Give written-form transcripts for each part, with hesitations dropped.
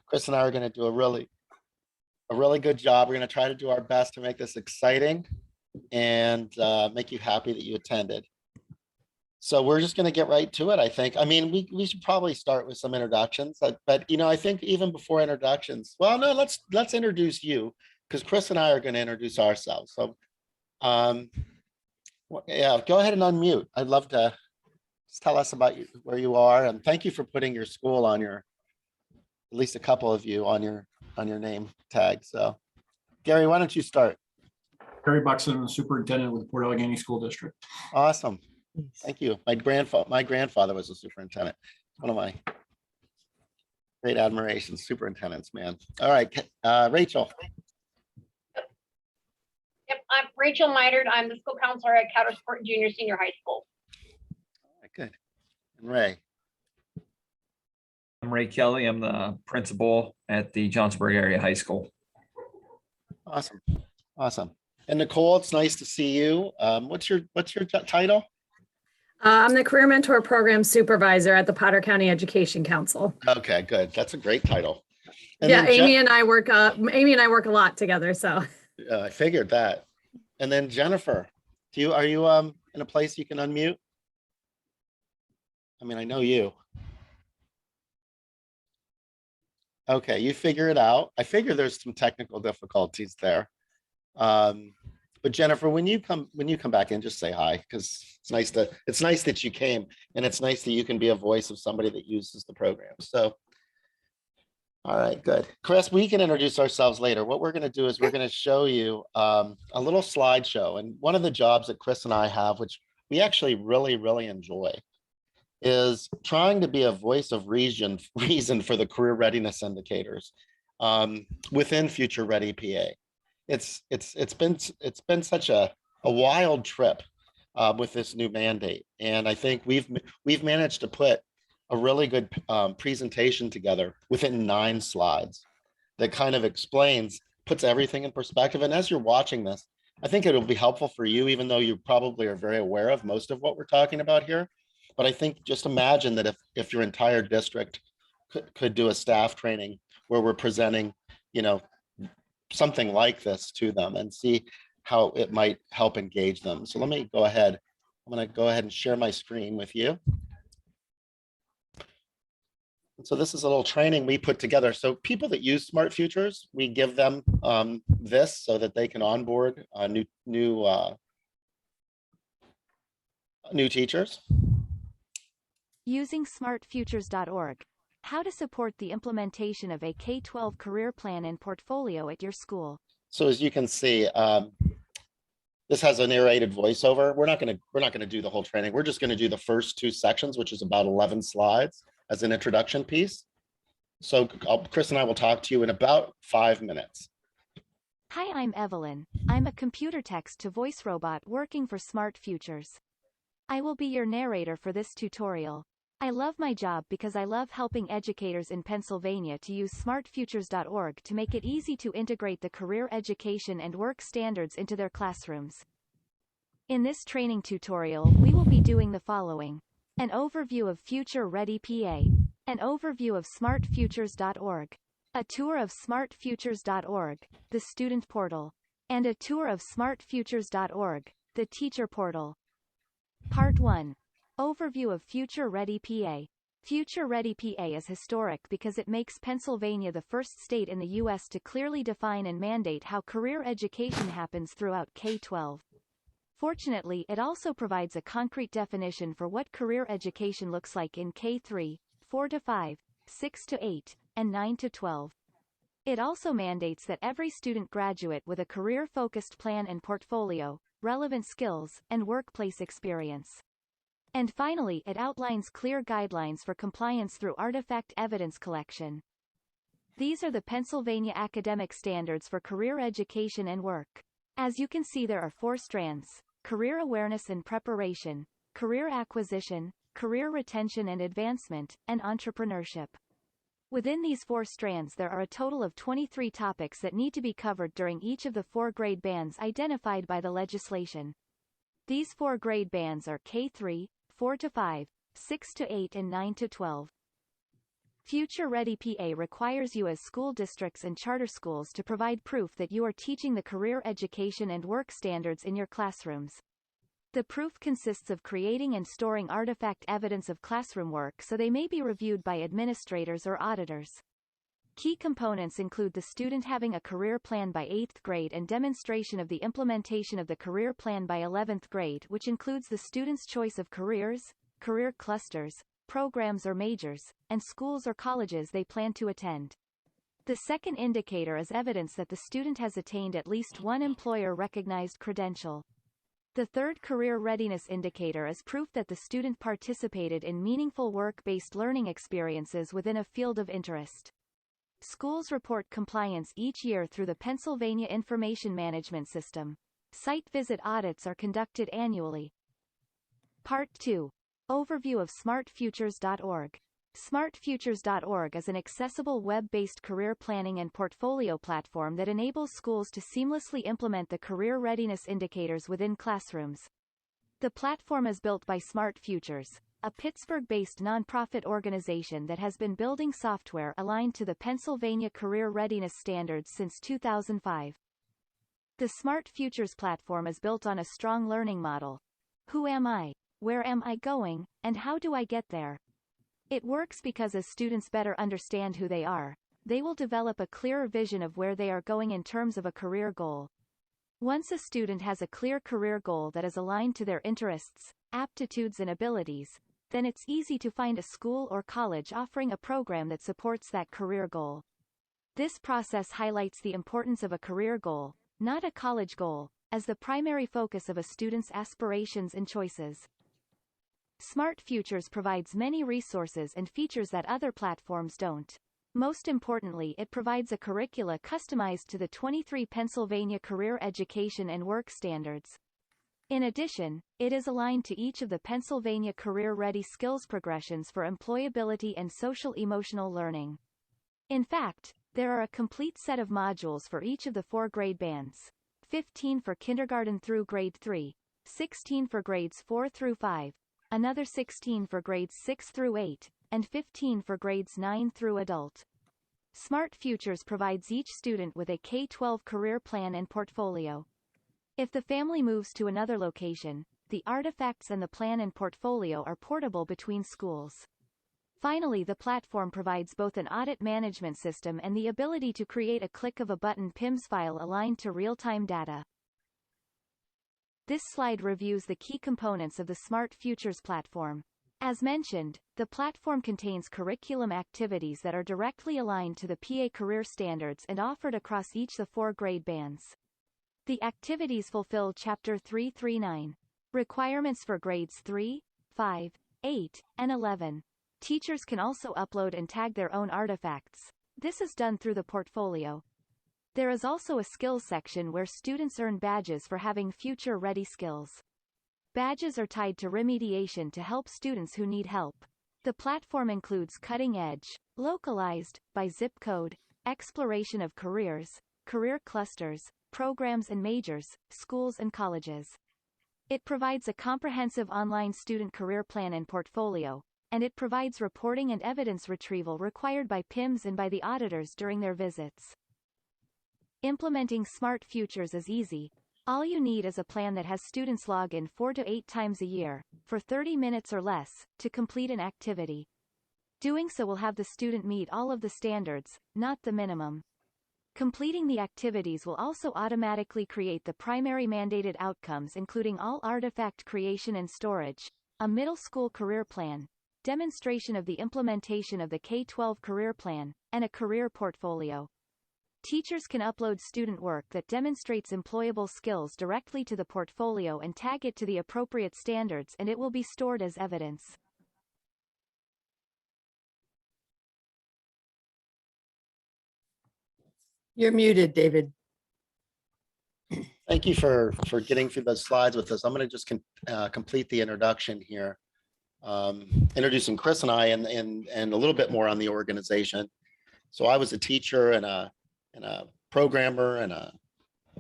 Chris and I are going to do a really good job. We're going to try to do our best to make this exciting and make you happy that you attended. So we're just going to get right to it, I think. I mean, we should probably start with some introductions, but you know, I think even before introductions, well, no, let's introduce you, because Chris and I are going to introduce ourselves. So yeah, go ahead and unmute. I'd love to just tell us about you, where you are, and thank you for putting your school on your, at least a couple of you on your name tag. So Gary, why don't you start? Gary Buxton, superintendent with the Port Allegheny School District. Awesome. Thank you. My grandfather was a superintendent. One of my great admirations, superintendents, man. All right, Rachel. Yep, I'm Rachel Meinert. I'm the school counselor at Coudersport Junior Senior High School. All right, good. And Ray. I'm Ray Kelly. I'm the principal at the Johnsburg Area High School. Awesome. Awesome. And Nicole, it's nice to see you. What's your title? I'm the Career Mentor Program Supervisor at the Potter County Education Council. Okay, good. That's a great title. And yeah, then Amy and I work a lot together. So I figured that. And then Jennifer, are you in a place you can unmute? I mean, I know you. Okay, you figure it out. I figure there's some technical difficulties there. But Jennifer, when you come back in, just say hi, because it's nice that you came, and it's nice that you can be a voice of somebody that uses the program. So, all right, good. Chris, we can introduce ourselves later. What we're going to do is we're going to show you a little slideshow, and one of the jobs that Chris and I have, which we actually really enjoy, is trying to be a voice of reason for the career readiness indicators within Future Ready PA. It's been such a wild trip with this new mandate, and I think we've managed to put a really good presentation together within 9 slides that kind of puts everything in perspective. And as you're watching this, I think it'll be helpful for you, even though you probably are very aware of most of what we're talking about here. But I think just imagine that if your entire district could do a staff training where we're presenting, you know, something like this to them and see how it might help engage them. So let me go ahead. I'm going to go ahead and share my screen with you. And so this is a little training we put together. So people that use Smartfutures, we give them this so that they can onboard new teachers. Using smartfutures.org. How to support the implementation of a K-12 career plan and portfolio at your school. So as you can see, this has a narrated voiceover. We're not going to do the whole training. We're just going to do the first 2 sections, which is about 11 slides as an introduction piece. So Chris and I will talk to you in about 5 minutes. Hi, I'm Evelyn. I'm a computer text to voice robot working for Smartfutures. I will be your narrator for this tutorial. I love my job because I love helping educators in Pennsylvania to use smartfutures.org to make it easy to integrate the career education and work standards into their classrooms. In this training tutorial, we will be doing the following: an overview of Future Ready PA, an overview of smartfutures.org, a tour of smartfutures.org, the student portal, and a tour of smartfutures.org, the teacher portal. Part 1. Overview of Future Ready PA. Future Ready PA is historic because it makes Pennsylvania the first state in the U.S. to clearly define and mandate how career education happens throughout K-12. Fortunately, it also provides a concrete definition for what career education looks like in K-3, 4-5, 6-8, and 9-12. It also mandates that every student graduate with a career-focused plan and portfolio, relevant skills, and workplace experience. And finally, it outlines clear guidelines for compliance through artifact evidence collection. These are the Pennsylvania academic standards for career education and work. As you can see, there are 4 strands: career awareness and preparation, career acquisition, career retention and advancement, and entrepreneurship. Within these 4 strands there are a total of 23 topics that need to be covered during each of the 4 grade bands identified by the legislation. These 4 grade bands are K-3, 4-5, 6-8 and 9-12. Future Ready PA requires you as school districts and charter schools to provide proof that you are teaching the career education and work standards in your classrooms. The proof consists of creating and storing artifact evidence of classroom work so they may be reviewed by administrators or auditors. Key components include the student having a career plan by 8th grade and demonstration of the implementation of the career plan by 11th grade, which includes the student's choice of careers, career clusters, programs or majors, and schools or colleges they plan to attend. The second indicator is evidence that the student has attained at least one employer-recognized credential. The third career readiness indicator is proof that the student participated in meaningful work-based learning experiences within a field of interest. Schools report compliance each year through the Pennsylvania Information Management System. Site visit audits are conducted annually. Part 2. Overview of Smartfutures.org. Smartfutures.org is an accessible web-based career planning and portfolio platform that enables schools to seamlessly implement the career readiness indicators within classrooms. The platform is built by Smartfutures, a Pittsburgh-based nonprofit organization that has been building software aligned to the Pennsylvania Career Readiness Standards since 2005. The Smartfutures platform is built on a strong learning model. Who am I? Where am I going, and how do I get there? It works because as students better understand who they are, they will develop a clearer vision of where they are going in terms of a career goal. Once a student has a clear career goal that is aligned to their interests, aptitudes and abilities, then it's easy to find a school or college offering a program that supports that career goal. This process highlights the importance of a career goal, not a college goal, as the primary focus of a student's aspirations and choices. Smartfutures provides many resources and features that other platforms don't. Most importantly, it provides a curricula customized to the 23 Pennsylvania Career Education and Work Standards. In addition, it is aligned to each of the Pennsylvania Career Ready skills progressions for employability and social-emotional learning. In fact, there are a complete set of modules for each of the 4 grade bands: 15 for kindergarten through grade 3, 16 for grades 4 through 5, another 16 for grades 6 through 8, and 15 for grades 9 through adult. Smartfutures provides each student with a K-12 career plan and portfolio. If the family moves to another location, the artifacts and the plan and portfolio are portable between schools. Finally, the platform provides both an audit management system and the ability to create a click of a button PIMS file aligned to real-time data. This slide reviews the key components of the Smartfutures platform. As mentioned, the platform contains curriculum activities that are directly aligned to the PA career standards and offered across each of the 4 grade bands. The activities fulfill Chapter 339. Requirements for grades 3, 5, 8, and 11. Teachers can also upload and tag their own artifacts. This is done through the portfolio. There is also a skills section where students earn badges for having future-ready skills. Badges are tied to remediation to help students who need help. The platform includes cutting-edge, localized, by zip code, exploration of careers, career clusters, programs and majors, schools and colleges. It provides a comprehensive online student career plan and portfolio, and it provides reporting and evidence retrieval required by PIMS and by the auditors during their visits. Implementing Smartfutures is easy. All you need is a plan that has students log in 4 to 8 times a year, for 30 minutes or less, to complete an activity. Doing so will have the student meet all of the standards, not the minimum. Completing the activities will also automatically create the primary mandated outcomes, including all artifact creation and storage, a middle school career plan, demonstration of the implementation of the K-12 career plan, and a career portfolio. Teachers can upload student work that demonstrates employable skills directly to the portfolio and tag it to the appropriate standards, and it will be stored as evidence. You're muted, David. Thank you for getting through those slides with us. I'm going to just complete the introduction here, introducing Chris and I and a little bit more on the organization. So I was a teacher and a programmer and a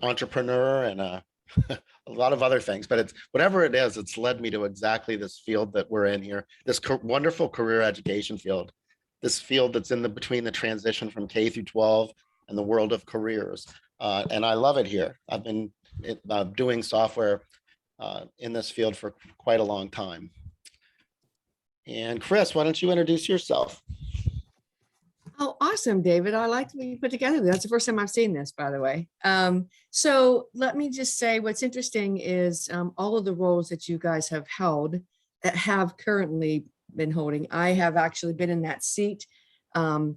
entrepreneur and a lot of other things, but it's whatever it is, it's led me to exactly this field that we're in here, this wonderful career education field. this field that's in the between the transition from K through 12 and the world of careers. And I love it here. I've been doing software in this field for quite a long time. And Chris, why don't you introduce yourself? Oh, awesome, David. I like what you put together. That's the first time I've seen this, by the way. So let me just say what's interesting is all of the roles that you guys have held, that have currently been holding. I have actually been in that seat. And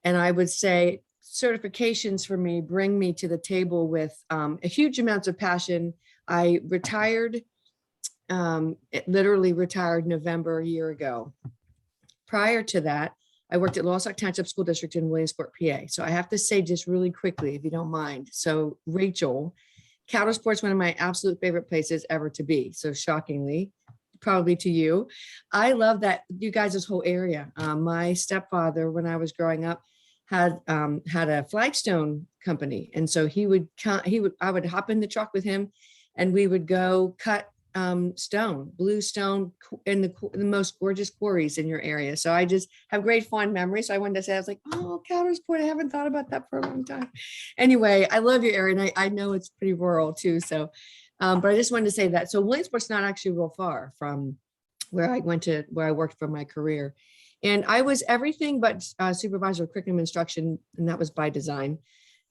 I would say certifications for me bring me to the table with a huge amount of passion. I retired, literally retired November a year ago. Prior to that, I worked at Lostock Township School District in Williamsport, PA. So I have to say just really quickly, if you don't mind. So Rachel, Coudersport's one of my absolute favorite places ever to be. So shockingly, probably to you. I love that you guys, this whole area. My stepfather, when I was growing up, had a flagstone company. And so I would hop in the truck with him and we would go cut stone, blue stone in the most gorgeous quarries in your area. So I just have great fond memories. So I wanted to say, I was like, oh, Coudersport, I haven't thought about that for a long time. Anyway, I love your area and I know it's pretty rural too. So, but I just wanted to say that. So Williamsport's not actually real far from where I worked for my career. And I was everything but supervisor of curriculum instruction, and that was by design.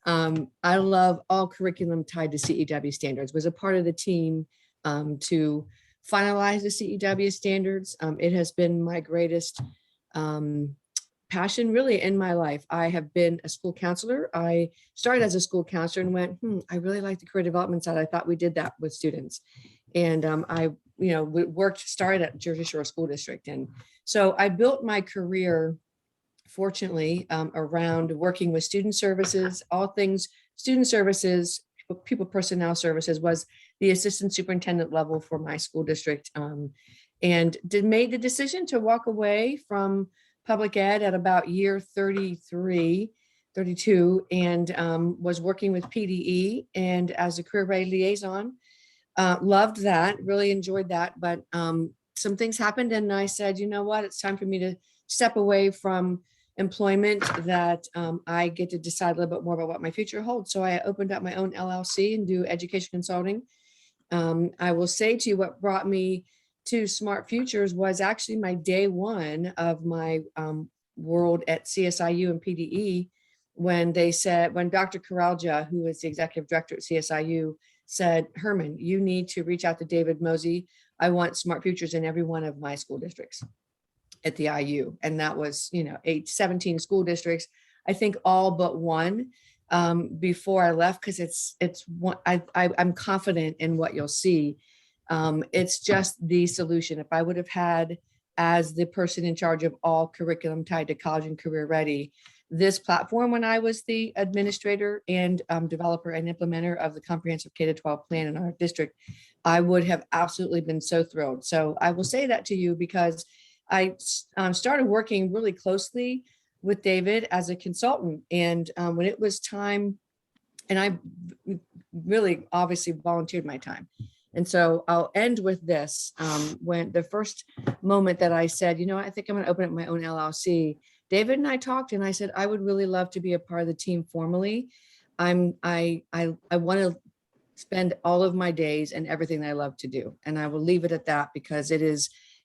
I love all curriculum tied to CEW standards, was a part of the team to finalize the CEW standards. It has been my greatest passion really in my life. I have been a school counselor. I started as a school counselor and went, I really like the career development side. I thought we did that with students. And I started at Jersey Shore School District. And so I built my career, fortunately, around working with student services, all things student services, people personnel services, was the assistant superintendent level for my school district, and made the decision to walk away from public ed at about year 33, 32, and was working with PDE and as a career ready liaison. Loved that, really enjoyed that, but some things happened and I said, you know what, it's time for me to step away from employment, that I get to decide a little bit more about what my future holds. So I opened up my own LLC and do education consulting. I will say to you, what brought me to Smartfutures was actually my day one of my world at CSIU and PDE, when Dr. Karalja, who is the executive director at CSIU, said, Herman, you need to reach out to David Mosey. I want Smartfutures in every one of my school districts at the IU. And that was, 17 school districts, I think all but one, before I left, because I'm confident in what you'll see. It's just the solution. If I would have had, as the person in charge of all curriculum tied to college and career ready, this platform when I was the administrator and developer and implementer of the comprehensive K-12 plan in our district, I would have absolutely been so thrilled. So I will say that to you because I started working really closely with David as a consultant. And when it was time, and I really obviously volunteered my time. And so I'll end with this. When the first moment that I said, I think I'm going to open up my own LLC, David and I talked and I said, I would really love to be a part of the team formally. I want to spend all of my days and everything that I love to do. And I will leave it at that because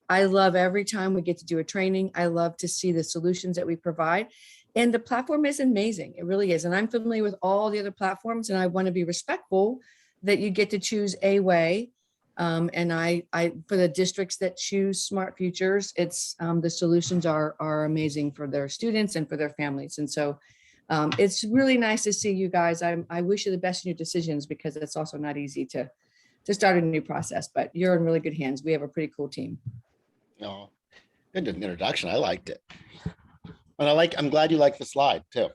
I love every time we get to do a training. I love to see the solutions that we provide. And the platform is amazing. It really is. And I'm familiar with all the other platforms and I want to be respectful that you get to choose a way. And I for the districts that choose Smartfutures, it's the solutions are amazing for their students and for their families. And so it's really nice to see you guys. I wish you the best in your decisions because it's also not easy to start a new process, but you're in really good hands. We have a pretty cool team. No, good introduction. I liked it. And I'm glad you like the slide too.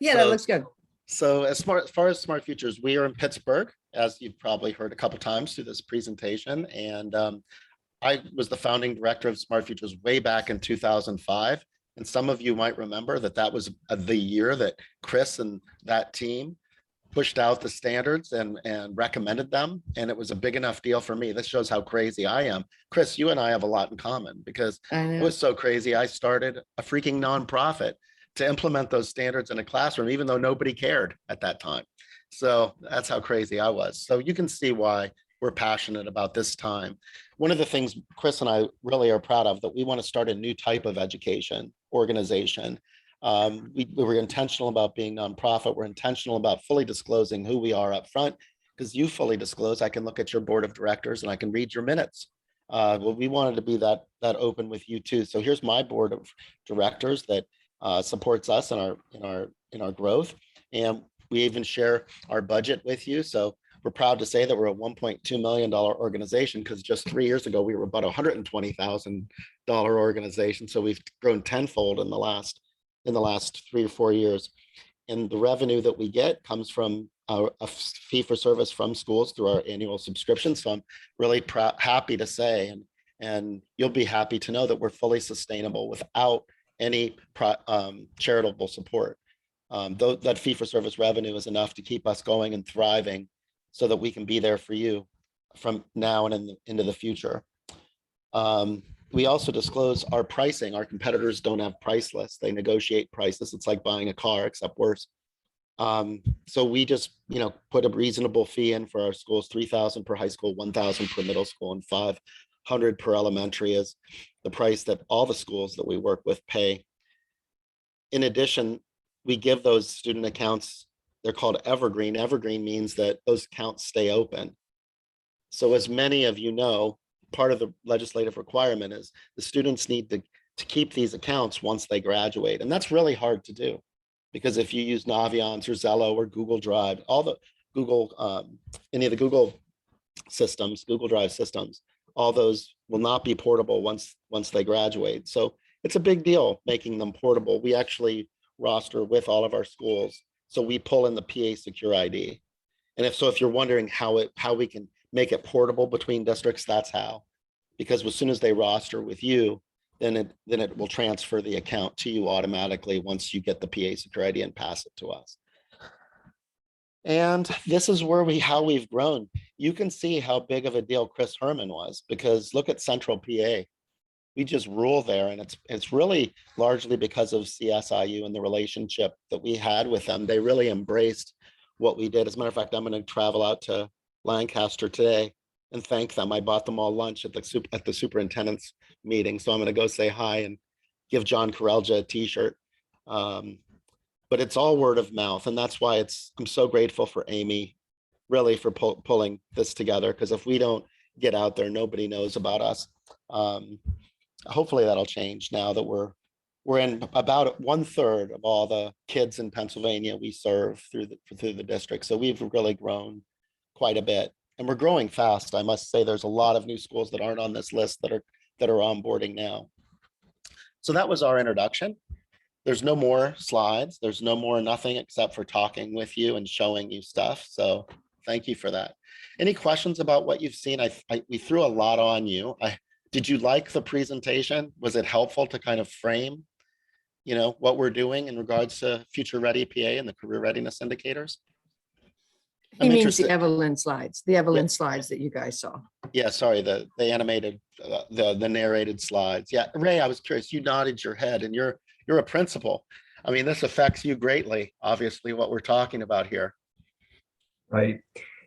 Yeah, So- that looks good. So as far as Smartfutures, we are in Pittsburgh, as you've probably heard a couple times through this presentation. And I was the founding director of Smartfutures way back in 2005. And some of you might remember that was the year that Chris and that team pushed out the standards and recommended them. And it was a big enough deal for me. This shows how crazy I am. Chris, you and I have a lot in common because I it know. was so crazy. I started a freaking nonprofit to implement those standards in a classroom, even though nobody cared at that time. So that's how crazy I was. So you can see why we're passionate about this time. One of the things Chris and I really are proud of that we want to start a new type of education organization. We were intentional about being nonprofit. We're intentional about fully disclosing who we are up front, because you fully disclose. I can look at your board of directors and I can read your minutes. Well, we wanted to be that open with you too. So here's my board of directors that supports us in our growth, and we even share our budget with you. So we're proud to say that we're a $1.2 million organization, because just 3 years ago we were about $120,000 organization. So we've grown tenfold in the last 3 or 4 years. And the revenue that we get comes from a fee for service from schools through our annual subscription. So I'm really happy to say, and you'll be happy to know that we're fully sustainable without any charitable support. That fee for service revenue is enough to keep us going and thriving, so that we can be there for you from now and into the future. We also disclose our pricing. Our competitors don't have price lists. They negotiate prices. It's like buying a car, except worse. So we just, put a reasonable fee in for our schools, $3,000 per high school, $1,000 per middle school, and $500 per elementary is the price that all the schools that we work with pay. In addition, we give those student accounts, they're called evergreen. Evergreen means that those accounts stay open. So as many of you know, part of the legislative requirement is the students need to keep these accounts once they graduate. And that's really hard to do, because if you use Naviance or Zello or Google Drive, all the any of the Google systems, Google Drive systems, all those will not be portable once they graduate. So it's a big deal making them portable. We actually roster with all of our schools. So we pull in the PA Secure ID. And if you're wondering how we can make it portable between districts, that's how. Because as soon as they roster with you, then it will transfer the account to you automatically once you get the PA Secure ID and pass it to us. And this is how we've grown. You can see how big of a deal Chris Herman was, because look at Central PA. We just rule there, and it's really largely because of CSIU and the relationship that we had with them. They really embraced what we did. As a matter of fact, I'm going to travel out to Lancaster today and thank them. I bought them all lunch at the superintendent's meeting, so I'm going to go say hi and give John Karelja a t-shirt. But it's all word of mouth, and that's why I'm so grateful for Amy, really, for pulling this together, because if we don't get out there, nobody knows about us. Hopefully that'll change now that we're in about 1/3 of all the kids in Pennsylvania we serve through the district. So we've really grown quite a bit, and we're growing fast. I must say there's a lot of new schools that aren't on this list that are onboarding now. So that was our introduction. There's no more slides. There's no more nothing except for talking with you and showing you stuff. So thank you for that. Any questions about what you've seen? We threw a lot on you. Did you like the presentation? Was it helpful to kind of frame, what we're doing in regards to Future Ready PA and the career readiness indicators? He I'm means interested. the Evelyn slides, slides that you guys saw. Yeah, sorry, the animated, the narrated slides. Yeah, Ray, I was curious. You nodded your head, and you're a principal. I mean, this affects you greatly, obviously, what we're talking about here. Right.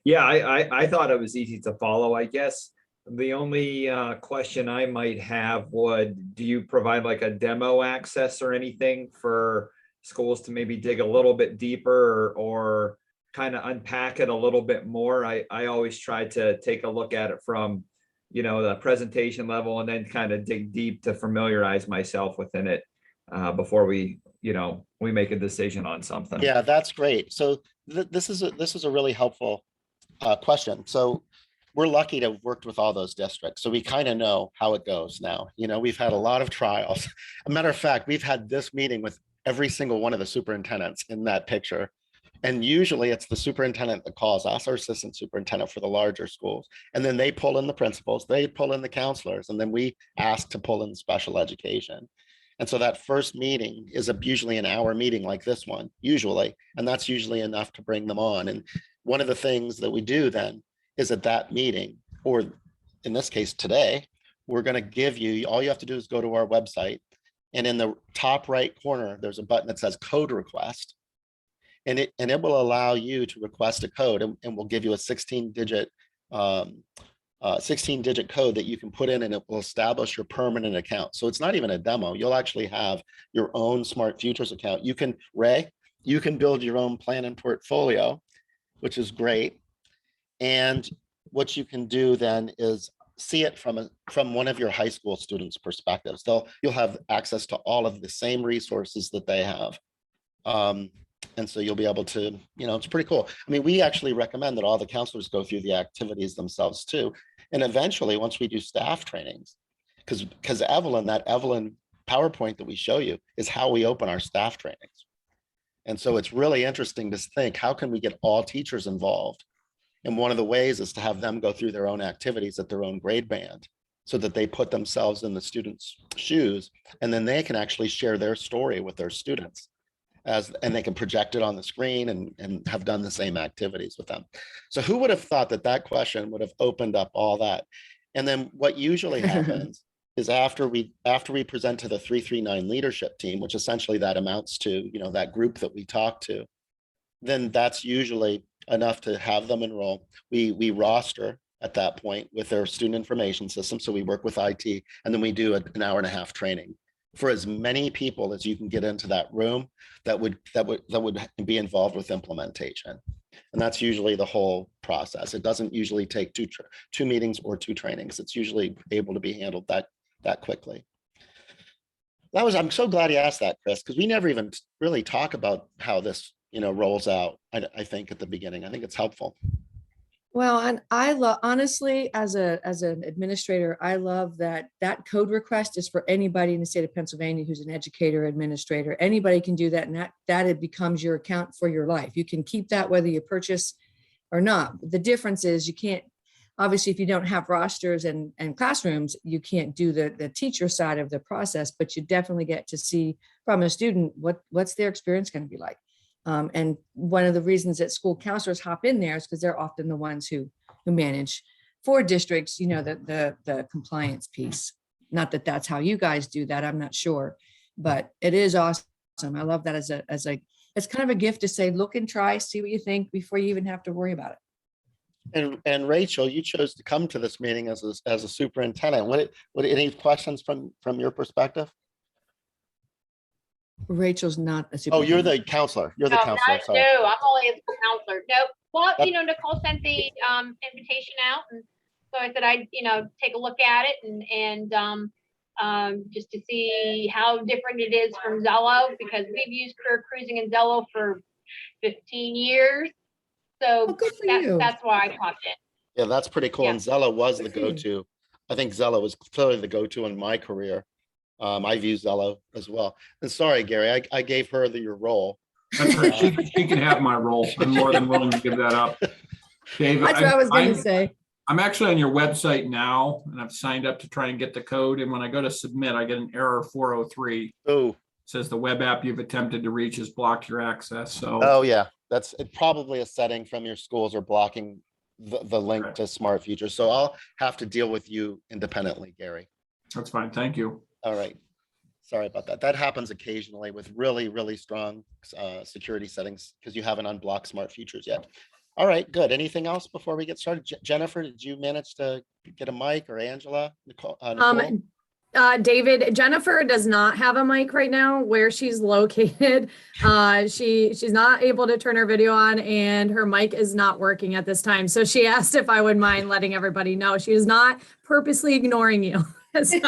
Yeah, I thought it was easy to follow, I guess. The only question I might have do you provide like a demo access or anything for schools to maybe dig a little bit deeper or kind of unpack it a little bit more? I always try to take a look at it from, the presentation level and then kind of dig deep to familiarize myself within it before we make a decision on something. Yeah, that's great. So this is a really helpful question. So we're lucky to have worked with all those districts. So we kind of know how it goes now. We've had a lot of trials. A matter of fact, we've had this meeting with every single one of the superintendents in that picture. And usually it's the superintendent that calls us, our assistant superintendent for the larger schools. And then they pull in the principals, they pull in the counselors, and then we ask to pull in special education. And so that first meeting is usually an hour meeting like this one, usually, and that's usually enough to bring them on. And one of the things that we do then is at that meeting, or in this case today, we're going to give you, all you have to do is go to our website, and in the top right corner, there's a button that says code request. And it will allow you to request a code, and we'll give you a 16-digit code that you can put in, and it will establish your permanent account. So it's not even a demo. You'll actually have your own Smartfutures account. You can, Ray, you can build your own plan and portfolio, which is great. And what you can do then is see it from one of your high school students' perspectives. You'll have access to all of the same resources that they have. And so you'll be able to, it's pretty cool. I mean, we actually recommend that all the counselors go through the activities themselves too. And eventually, once we do staff trainings, because Evelyn, that Evelyn PowerPoint that we show you is how we open our staff trainings. And so it's really interesting to think, how can we get all teachers involved? And one of the ways is to have them go through their own activities at their own grade band, so that they put themselves in the students' shoes, and then they can actually share their story with their students. And they can project it on the screen and have done the same activities with them. So who would have thought that question would have opened up all that? And then what usually happens is after we present to the 339 leadership team, which essentially that amounts to, that group that we talk to, then that's usually enough to have them enroll. We roster at that point with their student information system. So we work with IT, and then we do an hour and a half training for as many people as you can get into that room that would be involved with implementation. And that's usually the whole process. It doesn't usually take two meetings or 2 trainings. It's usually able to be handled that quickly. I'm so glad you asked that, Chris, because we never even really talk about how this, rolls out. I think at the beginning, I think it's helpful. Well, and I love, honestly, as an administrator, I love that code request is for anybody in the state of Pennsylvania who's an educator, administrator. Anybody can do that, and that it becomes your account for your life. You can keep that whether you purchase or not. The difference is you can't, obviously, if you don't have rosters and classrooms, you can't do the teacher side of the process, but you definitely get to see from a student what's their experience going to be like. And one of the reasons that school counselors hop in there is because they're often the ones who manage for districts, the compliance piece. Not that that's how you guys do that, I'm not sure, but it is awesome. I love that as it's kind of a gift to say, look and try, see what you think before you even have to worry about it. And Rachel, you chose to come to this meeting as a superintendent. What any questions from your perspective? Rachel's not a Oh, superintendent. you're the counselor. You're the counselor. Sorry. No, I'm only a school counselor. No, well, Nicole sent the invitation out, and so I said I'd take a look at it and just to see how different it is from Zello, because we've used Career Cruising and Zello for 15 years. So good for you. That's why I popped in. Yeah, that's pretty cool. Yeah. And Zello was the Good for you. go-to. I think Zello was clearly the go-to in my career. I've used Zello as well. And sorry, Gary, I gave her your role. That's right. She can have my role. I'm more than willing to give that up. Dave, That's what I was going to say. I'm actually on your website now, and I've signed up to try and get the code. And when I go to submit, I get an error 403. Oh, It says the web app you've attempted to reach has blocked your access. So oh yeah, that's probably a setting from your schools are blocking the link Right. to Smartfutures. So I'll have to deal with you independently, Gary. that's fine. Thank you. All right. Sorry about that. That happens occasionally with really, really strong security settings because you haven't unblocked Smartfutures yet. All right, good. Anything else before we get started? Jennifer, did you manage to get a mic, or Angela? Nicole? David, Jennifer does not have a mic right now where she's located. She's not able to turn her video on, and her mic is not working at this time. So she asked if I would mind letting everybody know. She is not purposely ignoring you. So,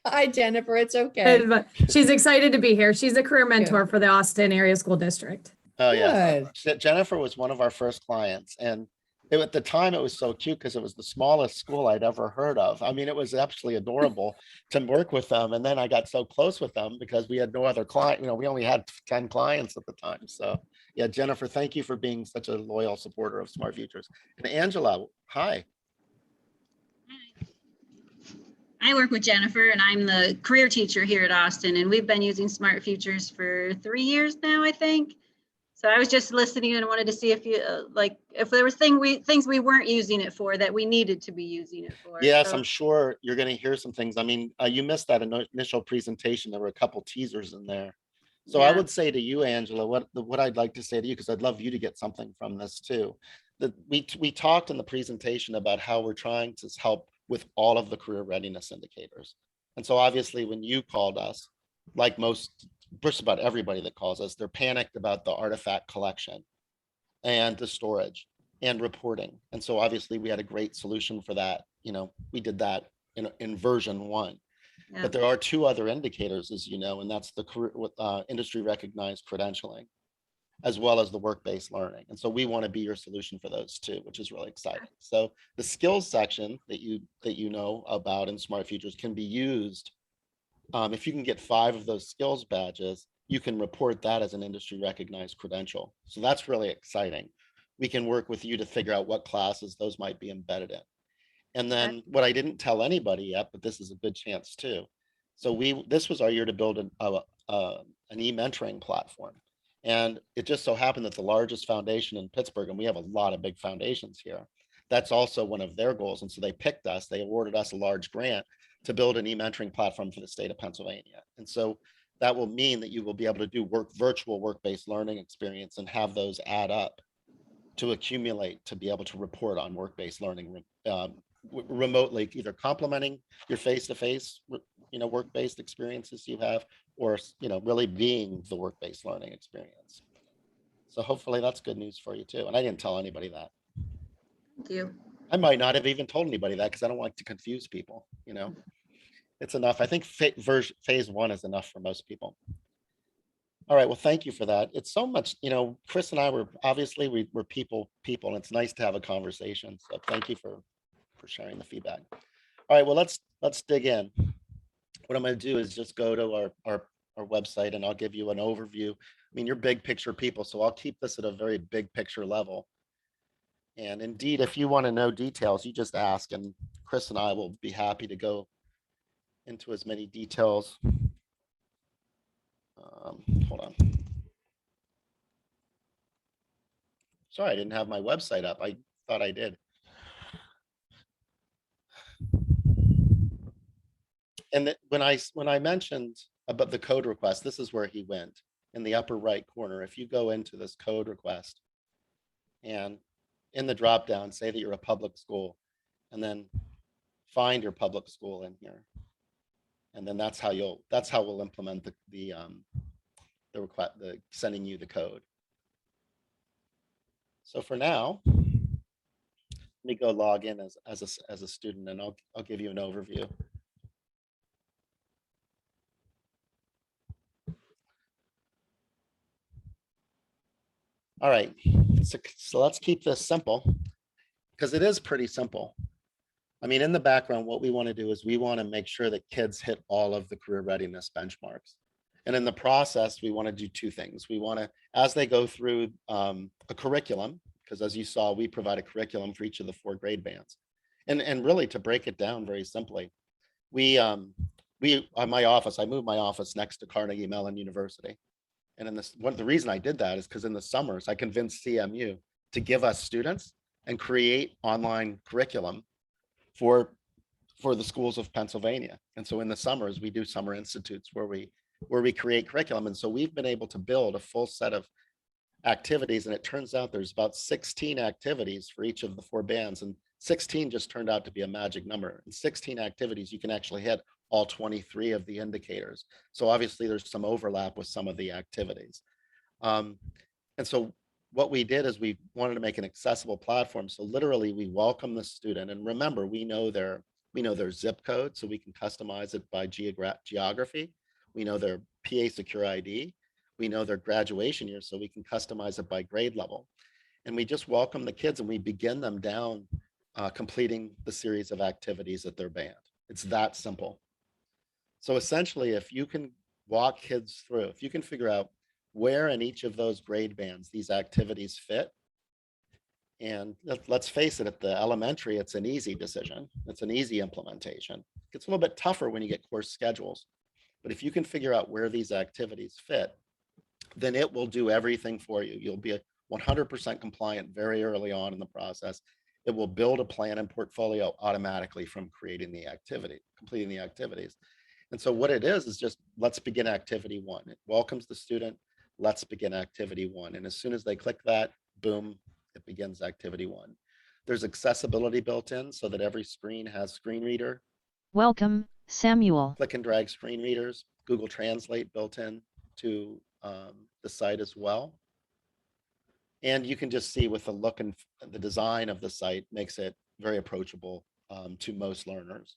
Hi, Jennifer. It's okay. but she's excited to be here. She's a career mentor for the Austin Area School District. Oh yeah, Jennifer was one of our first clients, and at the time it was so cute because it was the smallest school I'd ever heard of. I mean, it was absolutely adorable to work with them, and then I got so close with them because we had no other client. We only had 10 clients at the time. So yeah, Jennifer, thank you for being such a loyal supporter of Smartfutures. And Angela, hi. I work with Jennifer and I'm the career teacher here at Austin, and we've been using Smartfutures for 3 years now, I think. So I was just listening and wanted to see if you like if there was things we weren't using it for that we needed to be using it for. Yes, So, I'm sure you're going to hear some things. I mean, you missed that initial presentation. There were a couple teasers in there. So I yeah. would say to you, Angela, what I'd like to say to you, because I'd love you to get something from this too. That we talked in the presentation about how we're trying to help with all of the career readiness indicators. And so obviously when you called us, like just about everybody that calls us, they're panicked about the artifact collection and the storage and reporting. And so obviously we had a great solution for that. You know, we did that in version 1. Yeah. But there are 2 other indicators, as you know, and that's the career industry recognized credentialing, as well as the work-based learning. And so we want to be your solution for those 2, which is really exciting. So the skills section that you know about in Smartfutures can be used. If you can get 5 of those skills badges, you can report that as an industry recognized credential. So that's really exciting. We can work with you to figure out what classes those might be embedded in. And then what I didn't tell anybody yet, but this is a good chance too. So this was our year to build an e-mentoring platform. And it just so happened that the largest foundation in Pittsburgh, and we have a lot of big foundations here, that's also one of their goals. And so they picked us, they awarded us a large grant to build an e-mentoring platform for the state of Pennsylvania. And so that will mean that you will be able to do virtual work-based learning experience and have those add up to accumulate to be able to report on work-based learning remotely, either complementing your face-to-face, work-based experiences you have, or, really being the work-based learning experience. So hopefully that's good news for you too. And I didn't tell anybody that. Thank you. I might not have even told anybody that because I don't like to confuse people, It's enough. I think phase 1 is enough for most people. All right, well, thank you for that. It's so much, Chris and I we're people, and it's nice to have a conversation. So thank you for sharing the feedback. All right, well, let's dig in. What I'm going to do is just go to our website and I'll give you an overview. I mean, you're big picture people, so I'll keep this at a very big picture level. And indeed, if you want to know details, you just ask, and Chris and I will be happy to go into as many details. Hold on. Sorry, I didn't have my website up. I thought I did. And when I mentioned about the code request, this is where he went in the upper right corner. If you go into this code request and in the drop down, say that you're a public school, and then find your public school in here. And then that's how we'll implement the request, the sending you the code. So for now, let me go log in as a student, and I'll give you an overview. All right, so let's keep this simple because it is pretty simple. I mean, in the background, what we want to do is we want to make sure that kids hit all of the career readiness benchmarks. And in the process, we want to do 2 things. We want to, as they go through a curriculum, because as you saw, we provide a curriculum for each of the 4 grade bands. And really to break it down very simply, we on my office, I moved my office next to Carnegie Mellon University. And the reason I did that is because in the summers, I convinced CMU to give us students and create online curriculum for the schools of Pennsylvania. And so in the summers, we do summer institutes where we create curriculum. And so we've been able to build a full set of activities. And it turns out there's about 16 activities for each of the 4 bands. And 16 just turned out to be a magic number. In 16 activities, you can actually hit all 23 of the indicators. So obviously there's some overlap with some of the activities. And so what we did is we wanted to make an accessible platform. So literally we welcome the student, and remember, we know their zip code, so we can customize it by geography. We know their PA secure ID. We know their graduation year, so we can customize it by grade level. And we just welcome the kids and we begin them down completing the series of activities at their band. It's that simple. So essentially, if you can walk kids through, if you can figure out where in each of those grade bands these activities fit, And let's face it, at the elementary, it's an easy decision. It's an easy implementation. It gets a little bit tougher when you get course schedules. But if you can figure out where these activities fit, then it will do everything for you. You'll be 100% compliant very early on in the process. It will build a plan and portfolio automatically from completing the activities. And so what it is just, let's begin activity one. It welcomes the student. Let's begin activity one. And as soon as they click that, boom, it begins activity one. There's accessibility built in so that every screen has screen reader. Welcome, Samuel. Click and drag screen readers, Google Translate built in to the site as well. And you can just see with the look and the design of the site makes it very approachable to most learners.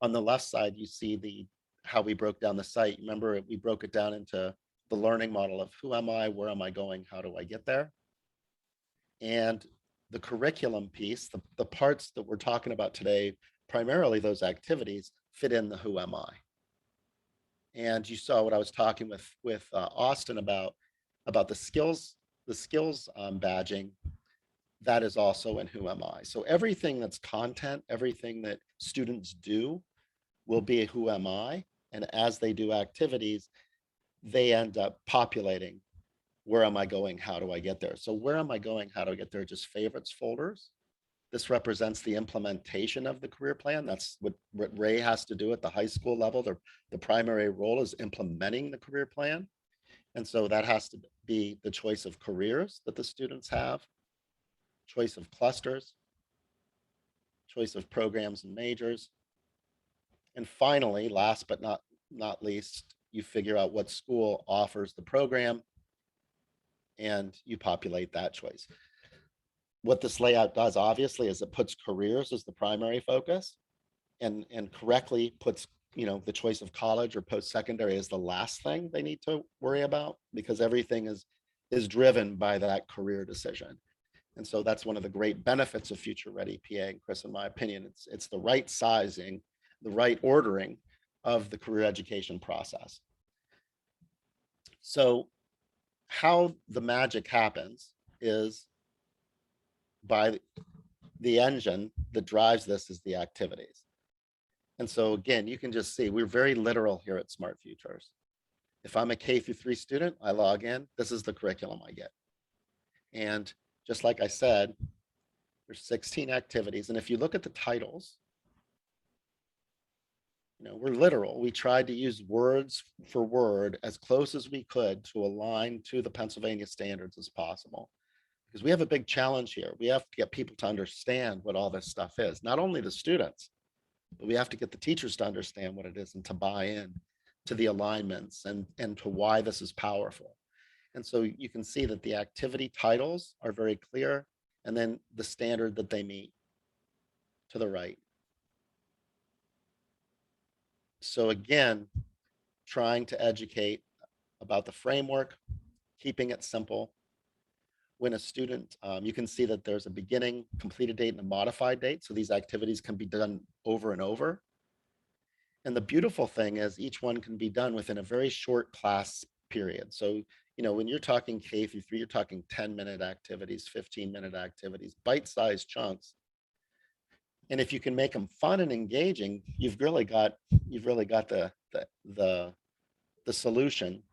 On the left side, you see how we broke down the site. Remember, we broke it down into the learning model of who am I, where am I going, how do I get there? And the curriculum piece, the parts that we're talking about today, primarily those activities fit in the who am I. And you saw what I was talking with Austin about the skills badging. That is also in who am I. So everything that's content, everything that students do will be a who am I. And as they do activities, they end up populating where am I going, how do I get there? So where am I going, how do I get there? Just favorites folders. This represents the implementation of the career plan. That's what Ray has to do at the high school level. The primary role is implementing the career plan. And so that has to be the choice of careers that the students have, choice of clusters, choice of programs and majors. And finally, last but not least, you figure out what school offers the program and you populate that choice. What this layout does, obviously, is it puts careers as the primary focus and correctly puts, the choice of college or post-secondary as the last thing they need to worry about, because everything is driven by that career decision. And so that's one of the great benefits of Future Ready PA, and Chris, in my opinion, it's the right sizing, the right ordering of the career education process. So how the magic happens is by the engine that drives this is the activities. And so again, you can just see we're very literal here at Smartfutures. If I'm a K-3 student, I log in, this is the curriculum I get. And just like I said, there's 16 activities. And if you look at the titles, we're literal. We tried to use words for word as close as we could to align to the Pennsylvania standards as possible. Because we have a big challenge here. We have to get people to understand what all this stuff is, not only the students, but we have to get the teachers to understand what it is and to buy in to the alignments and to why this is powerful. And so you can see that the activity titles are very clear, and then the standard that they meet to the right. So again, trying to educate about the framework, keeping it simple. When a student, you can see that there's a beginning, completed date, and a modified date. So these activities can be done over and over. And the beautiful thing is each one can be done within a very short class period. So, when you're talking K-3, you're talking 10-minute activities, 15-minute activities, bite-sized chunks. And if you can make them fun and engaging, you've really got the solution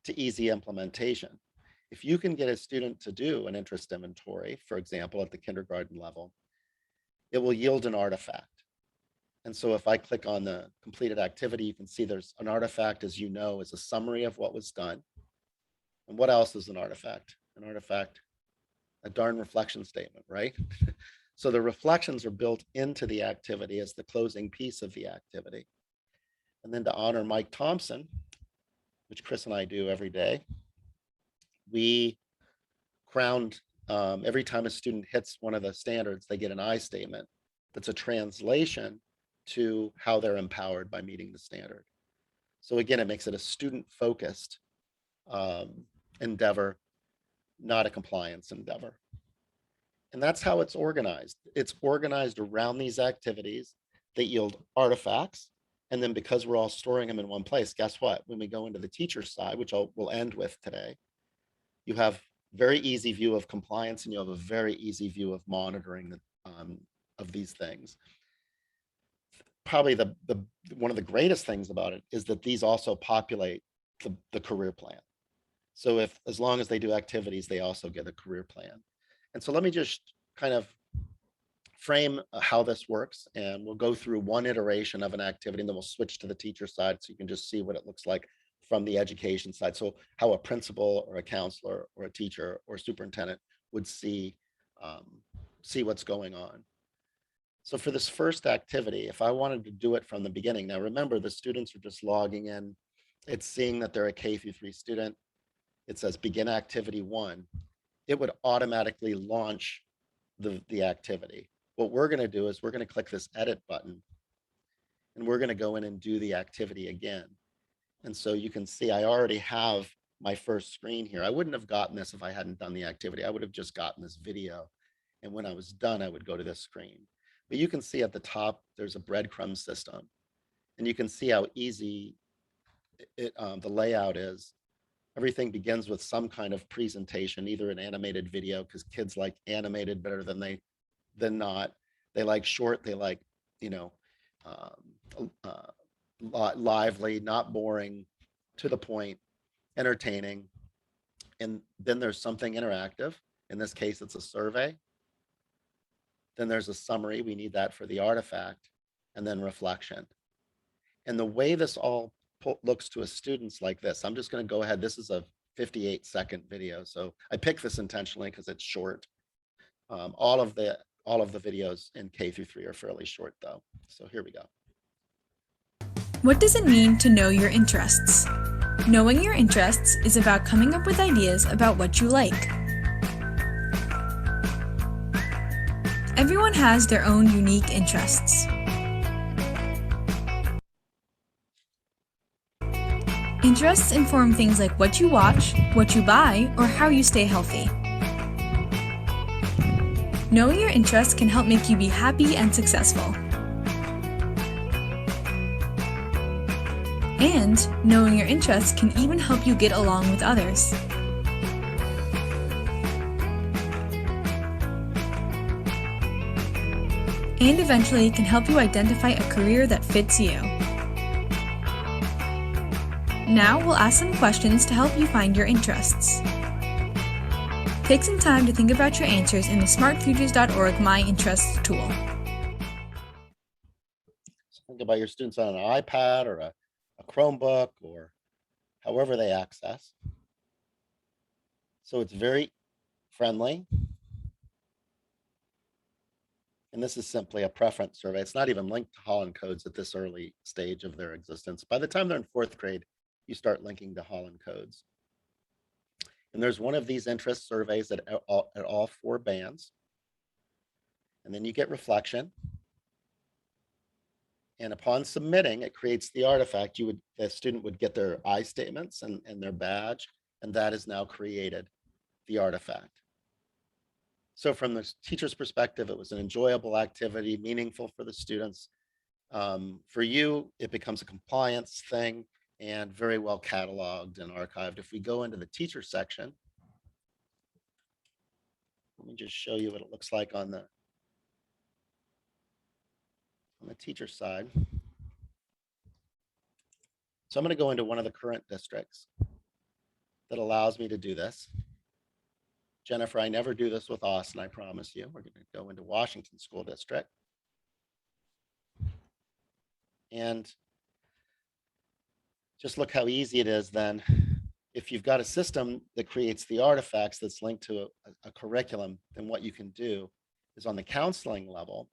to easy implementation. If you can get a student to do an interest inventory, for example, at the kindergarten level, it will yield an artifact. And so if I click on the completed activity, you can see there's an artifact, as you know, is a summary of what was done. And what else is an artifact? An artifact, a darn reflection statement, right? So the reflections are built into the activity as the closing piece of the activity. And then to honor Mike Thompson, which Chris and I do every day, we crowned every time a student hits one of the standards, they get an I statement that's a translation to how they're empowered by meeting the standard. So again, it makes it a student-focused endeavor, not a compliance endeavor. And that's how it's organized. It's organized around these activities that yield artifacts. And then because we're all storing them in one place, guess what? When we go into the teacher side, which we'll end with today, you have very easy view of compliance, and you have a very easy view of monitoring of these things. Probably one of the greatest things about it is that these also populate the career plan. So as long as they do activities, they also get a career plan. And so let me just kind of frame how this works, and we'll go through one iteration of an activity, and then we'll switch to the teacher side so you can just see what it looks like from the education side. So how a principal or a counselor or a teacher or superintendent would see what's going on. So for this first activity, if I wanted to do it from the beginning, now remember the students are just logging in. It's seeing that they're a K-3 student. It says begin activity 1. It would automatically launch the activity. What we're going to do is we're going to click this edit button, and we're going to go in and do the activity again. And so you can see I already have my first screen here. I wouldn't have gotten this if I hadn't done the activity. I would have just gotten this video. And when I was done, I would go to this screen. But you can see at the top, there's a breadcrumb system. And you can see how easy the layout is. Everything begins with some kind of presentation, either an animated video, because kids like animated better than not. They like short, they like, lively, not boring, to the point, entertaining. And then there's something interactive. In this case, it's a survey. Then there's a summary. We need that for the artifact, and then reflection. And the way this all looks to a student's like this. I'm just going to go ahead. This is a 58-second video. So I picked this intentionally because it's short. All of the videos in K-3 are fairly short though. So here we go. What does it mean to know your interests? Knowing your interests is about coming up with ideas about what you like. Everyone has their own unique interests. Interests inform things like what you watch, what you buy, or how you stay healthy. Knowing your interests can help make you be happy and successful. And knowing your interests can even help you get along with others. And eventually can help you identify a career that fits you. Now we'll ask some questions to help you find your interests. Take some time to think about your answers in the smartfutures.org My Interests tool. Think about your students on an iPad or a Chromebook or however they access. So it's very friendly. And this is simply a preference survey. It's not even linked to Holland codes at this early stage of their existence. By the time they're in 4th grade, you start linking to Holland codes. And there's one of these interest surveys at all 4 bands. And then you get reflection. And upon submitting, it creates the artifact. The student would get their I statements and their badge, and that is now created, the artifact. So from the teacher's perspective, it was an enjoyable activity, meaningful for the students. For you, it becomes a compliance thing and very well cataloged and archived. If we go into the teacher section, let me just show you what it looks like on the teacher side. So I'm going to go into one of the current districts that allows me to do this. Jennifer, I never do this with Austin, I promise you. We're going to go into Washington School District. And just look how easy it is then. If you've got a system that creates the artifacts that's linked to a curriculum, then what you can do is on the counseling level,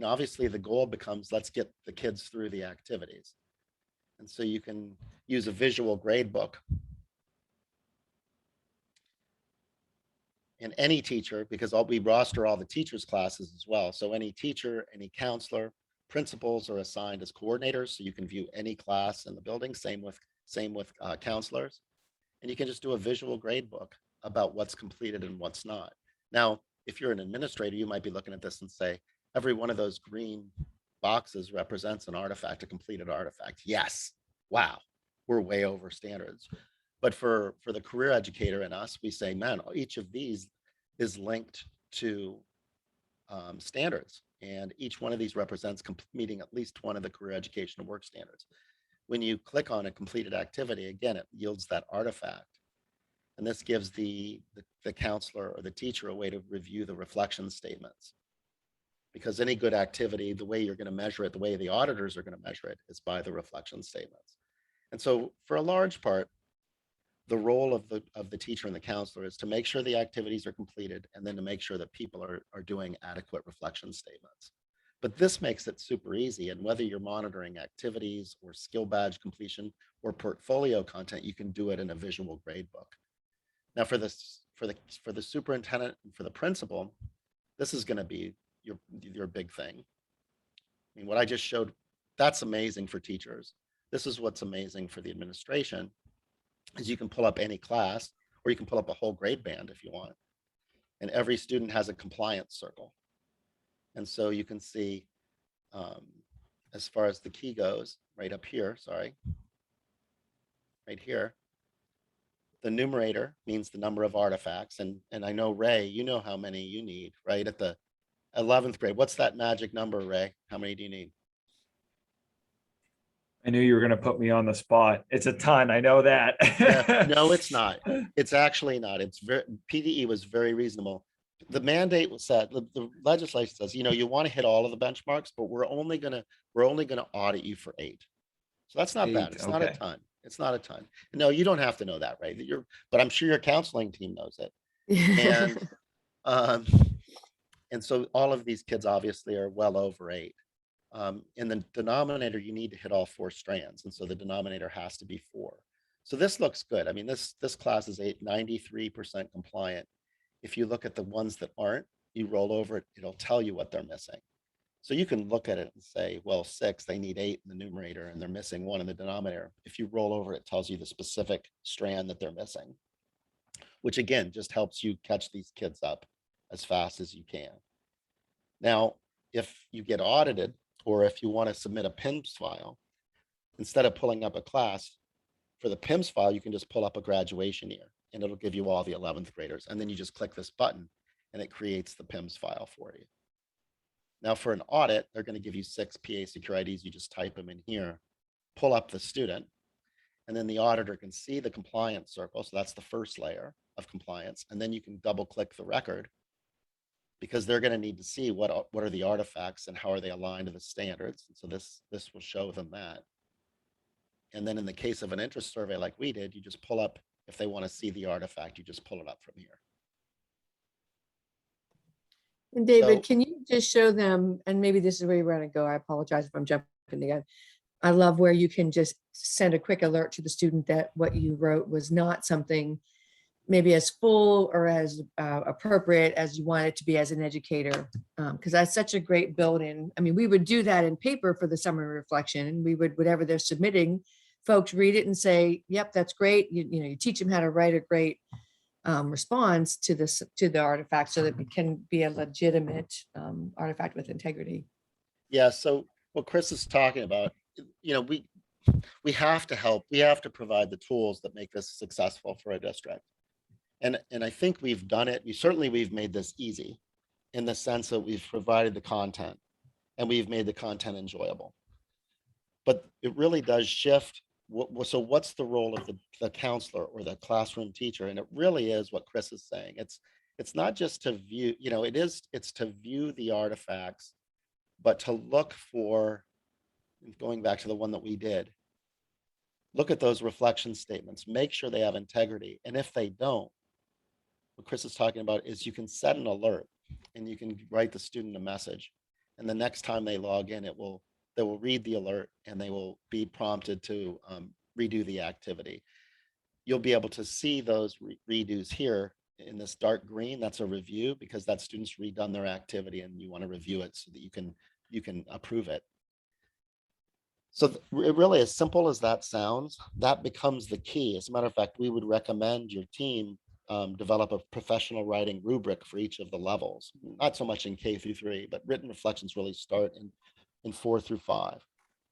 obviously the goal becomes let's get the kids through the activities. And so you can use a visual grade book. And any teacher, because we roster all the teachers' classes as well. So any teacher, any counselor, principals are assigned as coordinators. So you can view any class in the building, same with counselors. And you can just do a visual grade book about what's completed and what's not. Now, if you're an administrator, you might be looking at this and say, every one of those green boxes represents an artifact, a completed artifact. Yes, wow, we're way over standards. But for the career educator in us, we say, man, each of these is linked to standards. And each one of these represents meeting at least one of the career education and work standards. When you click on a completed activity, again, it yields that artifact. And this gives the counselor or the teacher a way to review the reflection statements. Because any good activity, the way you're going to measure it, the way the auditors are going to measure it is by the reflection statements. And so for a large part, the role of the teacher and the counselor is to make sure the activities are completed and then to make sure that people are doing adequate reflection statements. But this makes it super easy. And whether you're monitoring activities or skill badge completion or portfolio content, you can do it in a visual gradebook. Now for the superintendent and for the principal, this is going to be your big thing. I mean, what I just showed, that's amazing for teachers. This is what's amazing for the administration is you can pull up any class or you can pull up a whole grade band if you want. And every student has a compliance circle. And so you can see as far as the key goes right up here, sorry, right here, the numerator means the number of artifacts. And I know, Ray, you know how many you need, right? At the 11th grade, what's that magic number, Ray? How many do you need? I knew you were going to put me on the spot. It's a ton. I know that. Yeah, no, it's not. It's actually not. It's very, PDE was very reasonable. The mandate was set, the legislation says, you know, you want to hit all of the benchmarks, but we're only gonna audit you for 8. So that's not bad. 8, It's not a okay. ton. It's not a ton. No, you don't have to know that, right? But I'm sure your counseling team knows it. And so all of these kids obviously are well over 8. In the denominator, you need to hit all 4 strands. And so the denominator has to be 4. So this looks good. I mean, this class is 93% compliant. If you look at the ones that aren't, you roll over it, it'll tell you what they're missing. So you can look at it and say, well, 6, they need 8 in the numerator and they're missing 1 in the denominator. If you roll over, it tells you the specific strand that they're missing, which again, just helps you catch these kids up as fast as you can. Now, if you get audited or if you want to submit a PIMS file, instead of pulling up a class for the PIMS file, you can just pull up a graduation year and it'll give you all the 11th graders. And then you just click this button and it creates the PIMS file for you. Now for an audit, they're going to give you 6 PA secure IDs. You just type them in here, pull up the student, and then the auditor can see the compliance circle. So that's the first layer of compliance. And then you can double click the record because they're going to need to see what are the artifacts and how are they aligned to the standards. And so this will show them that. And then in the case of an interest survey like we did, you just pull up, if they want to see the artifact, you just pull it up from here. And David, So- can you just show them, and maybe this is where you want to go, I apologize if I'm jumping again. I love where you can just send a quick alert to the student that what you wrote was not something maybe as full or as appropriate as you want it to be as an educator, because that's such a great build-in. I mean, we would do that in paper for the summer reflection, and we would, whatever they're submitting, folks read it and say, yep, that's great. You know, you teach them how to write a great response to the artifact so that it can be a legitimate artifact with integrity. Yeah, so what Chris is talking about, you know, we have to help, we have to provide the tools that make this successful for a district. And I think we've done it. We've made this easy in the sense that we've provided the content and we've made the content enjoyable. But it really does shift. So what's the role of the counselor or the classroom teacher? And it really is what Chris is saying. It's not just to view, you know, it's to view the artifacts, but to look for, going back to the one that we did, look at those reflection statements, make sure they have integrity. And if they don't, what Chris is talking about is you can set an alert and you can write the student a message. And the next time they log in, they will read the alert and they will be prompted to redo the activity. You'll be able to see those redos here in this dark green. That's a review because that student's redone their activity and you want to review it so that you can approve it. So it really, as simple as that sounds, that becomes the key. As a matter of fact, we would recommend your team develop a professional writing rubric for each of the levels, not so much in K through 3, but written reflections really start in 4 through 5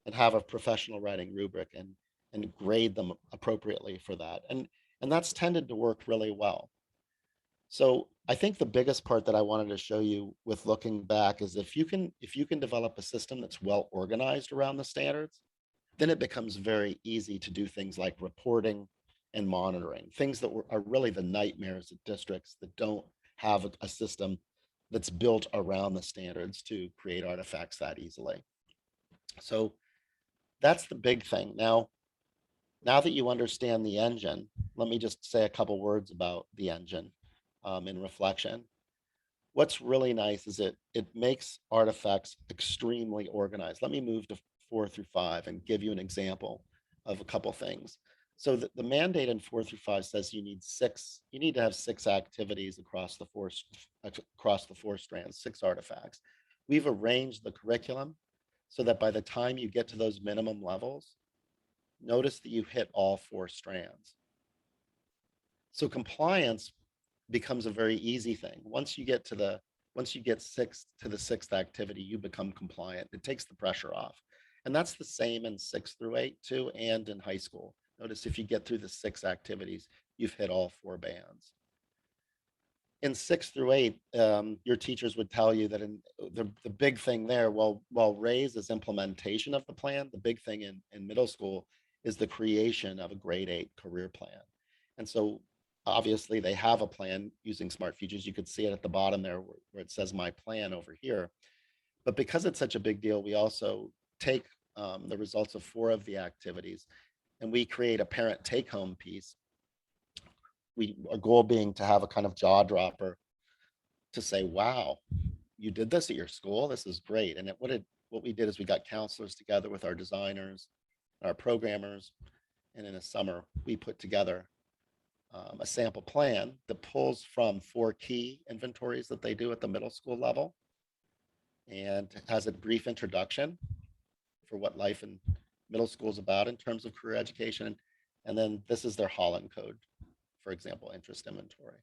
and have a professional writing rubric and grade them appropriately for that. And And that's tended to work really well. So I think the biggest part that I wanted to show you with looking back is if you can develop a system that's well organized around the standards, then it becomes very easy to do things like reporting and monitoring, things that are really the nightmares of districts that don't have a system that's built around the standards to create artifacts that easily. So that's the big thing. Now that you understand the engine, let me just say a couple words about the engine in reflection. What's really nice is it makes artifacts extremely organized. Let me move to 4 through 5 and give you an example of a couple things. So the mandate in 4 through 5 says you need to have 6 activities across the four strands, 6 artifacts. We've arranged the curriculum so that by the time you get to those minimum levels, notice that you hit all 4 strands. So compliance becomes a very easy thing. Once you get to the 6th activity, you become compliant. It takes the pressure off. And that's the same in 6 through 8 too, and in high school. Notice if you get through the 6 activities, you've hit all 4 bands. In 6 through 8, your teachers would tell you that in the big thing there, while RAISE is implementation of the plan, the big thing in middle school is the creation of a grade 8 career plan. And so obviously they have a plan using Smartfutures. You could see it at the bottom there where it says my plan over here. But because it's such a big deal, we also take the results of 4 of the activities and we create a parent take home piece. Our goal being to have a kind of jaw dropper to say, wow, you did this at your school. This is great. And what we did is we got counselors together with our designers, our programmers, and in a summer we put together a sample plan that pulls from 4 key inventories that they do at the middle school level and has a brief introduction for what life in middle school is about in terms of career education. And then this is their Holland code, for example, interest inventory.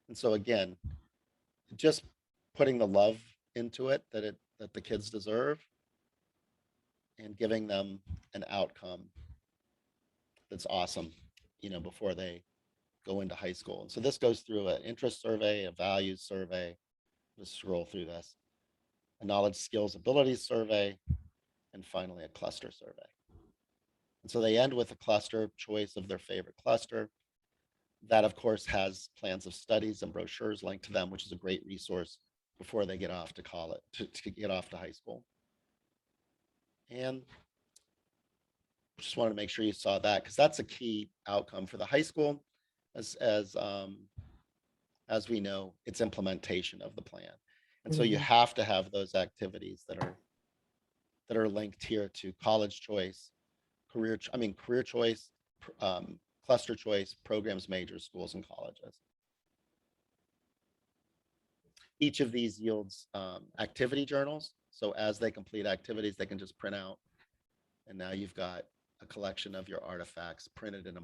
And so again, just putting the love into it that the kids deserve and giving them an outcome that's awesome, before they go into high school. And so this goes through an interest survey, a values survey. Just scroll through this, a knowledge, skills, abilities survey, and finally a cluster survey. And so they end with a cluster choice of their favorite cluster. That of course has plans of studies and brochures linked to them, which is a great resource before they get off to college, to get off to high school. And just wanted to make sure you saw that because that's a key outcome for the high school. As we know, it's implementation of the plan. And so you have to have those activities that are linked here to college choice, career choice, cluster choice, programs, majors, schools, and colleges. Each of these yields activity journals. So as they complete activities, they can just print out. And now you've got a collection of your artifacts printed in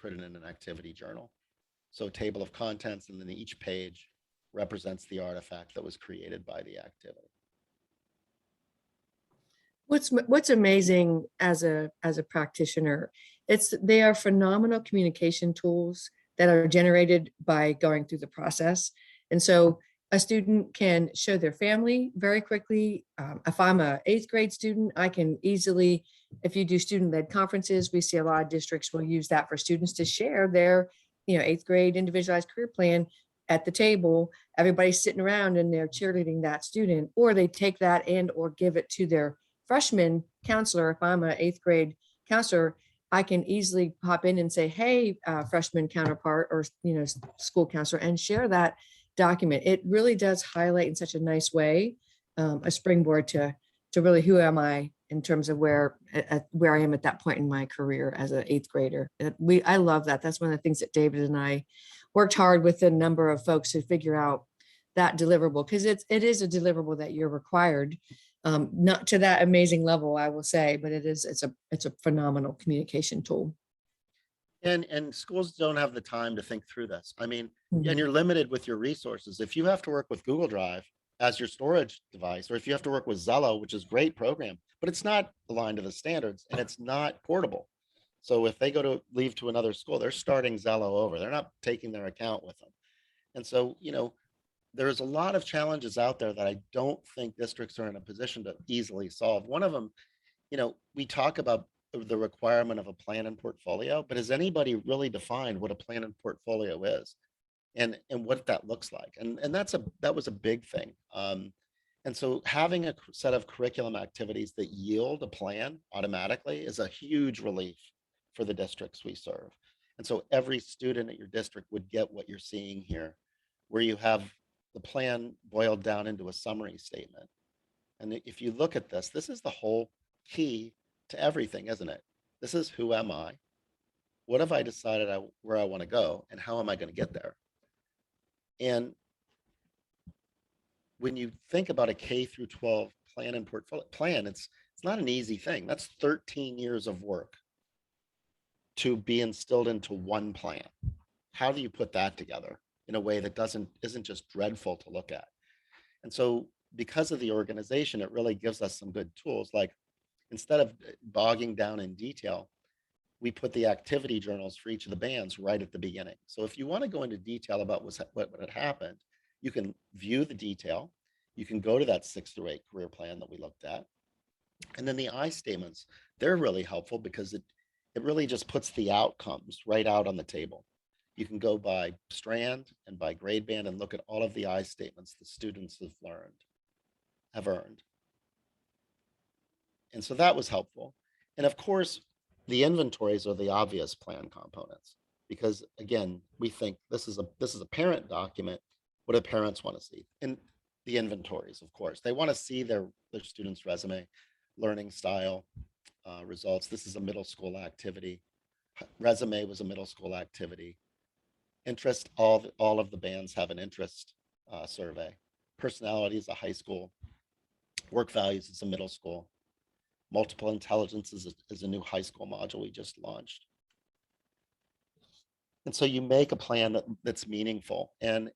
an activity journal. So a table of contents, and then each page represents the artifact that was created by the activity. What's amazing as a practitioner, they are phenomenal communication tools that are generated by going through the process. And so a student can show their family very quickly. If I'm an 8th grade student, I can easily, if you do student-led conferences, we see a lot of districts will use that for students to share their 8th grade individualized career plan at the table. Everybody's sitting around and they're cheerleading that student, or they take that and or give it to their freshman counselor. If I'm an 8th grade counselor, I can easily pop in and say, hey, freshman counterpart or school counselor, and share that document. It really does highlight in such a nice way a springboard to really who am I in terms of where I am at that point in my career as an 8th grader. I love that. That's one of the things that David and I worked hard with a number of folks to figure out that deliverable, because it is a deliverable that you're required. Not to that amazing level, I will say, but it's a phenomenal communication tool. And schools don't have the time to think through this. I mean, and you're limited with your resources. If you have to work with Google Drive as your storage device, or if you have to work with Zello, which is a great program, but it's not aligned to the standards and it's not portable. So if they go to leave to another school, they're starting Zello over. They're not taking their account with them. And so, there's a lot of challenges out there that I don't think districts are in a position to easily solve. One of them, we talk about the requirement of a plan and portfolio, but has anybody really defined what a plan and portfolio is and what that looks like? And that was a big thing. And so having a set of curriculum activities that yield a plan automatically is a huge relief for the districts we serve. And so every student at your district would get what you're seeing here, where you have the plan boiled down into a summary statement. And if you look at this, this is the whole key to everything, isn't it? This is who am I? What have I decided where I want to go? And how am I going to get there? And when you think about a K through 12 plan and portfolio plan, it's not an easy thing. That's 13 years of work to be instilled into one plan. How do you put that together in a way that isn't just dreadful to look at? And so because of the organization, it really gives us some good tools. Like instead of bogging down in detail, we put the activity journals for each of the bands right at the beginning. So if you want to go into detail about what had happened, you can view the detail. You can go to that 6 through 8 career plan that we looked at. And then the I statements, they're really helpful because it really just puts the outcomes right out on the table. You can go by strand and by grade band and look at all of the I statements the students have earned. And so that was helpful. And of course, the inventories are the obvious plan components, because again, we think this is a parent document. What do parents want to see? And the inventories, of course, they want to see their student's resume, learning style, results. This is a middle school activity. Resume was a middle school activity. Interest, all of the bands have an interest survey. Personality is a high school. Work values is a middle school. Multiple intelligence is a new high school module we just launched. And so you make a plan that's meaningful, and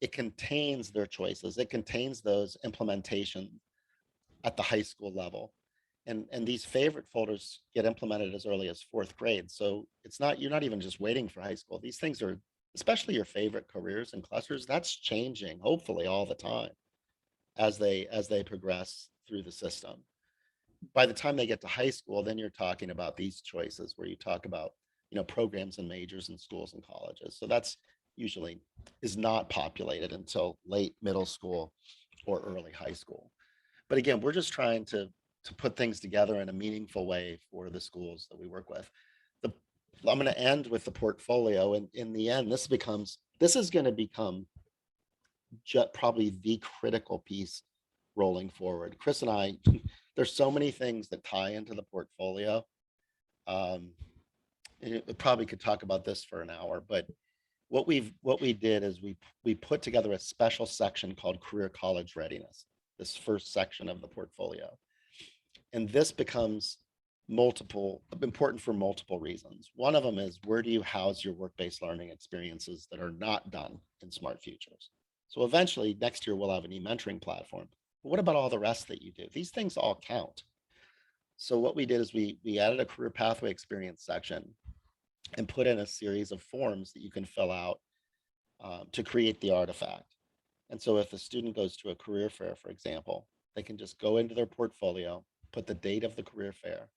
it contains their choices. It contains those implementation at the high school level. And these favorite folders get implemented as early as 4th grade. So you're not even just waiting for high school. These things are, especially your favorite careers and clusters, that's changing hopefully all the time as they progress through the system. By the time they get to high school, then you're talking about these choices where you talk about, programs and majors in schools and colleges. So that's usually is not populated until late middle school or early high school. But again, we're just trying to put things together in a meaningful way for the schools that we work with. I'm going to end with the portfolio. And in the end, this is going to become probably the critical piece rolling forward. Chris and I, there's so many things that tie into the portfolio. And we probably could talk about this for an hour, but what we did is we put together a special section called Career College Readiness, this first section of the portfolio. And this becomes important for multiple reasons. One of them is, where do you house your work-based learning experiences that are not done in Smartfutures? So eventually next year we'll have an e-mentoring platform. But what about all the rest that you do? These things all count. So what we did is we added a career pathway experience section and put in a series of forms that you can fill out to create the artifact. And so if a student goes to a career fair, for example, they can just go into their portfolio, put the date of the career fair,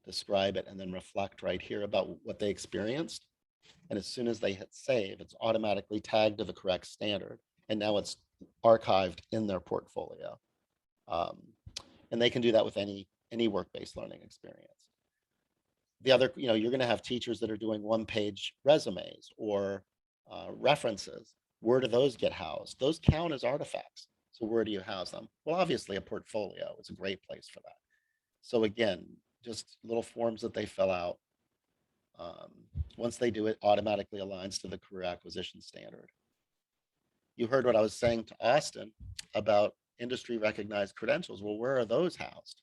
describe it, and then reflect right here about what they experienced. And as soon as they hit save, it's automatically tagged to the correct standard. And now it's archived in their portfolio. And they can do that with any work-based learning experience. The other, you're going to have teachers that are doing one-page resumes or references. Where do those get housed? Those count as artifacts. So where do you house them? Well, obviously a portfolio is a great place for that. So again, just little forms that they fill out. Once they do it, automatically aligns to the career acquisition standard. You heard what I was saying to Austin about industry recognized credentials. Well, where are those housed?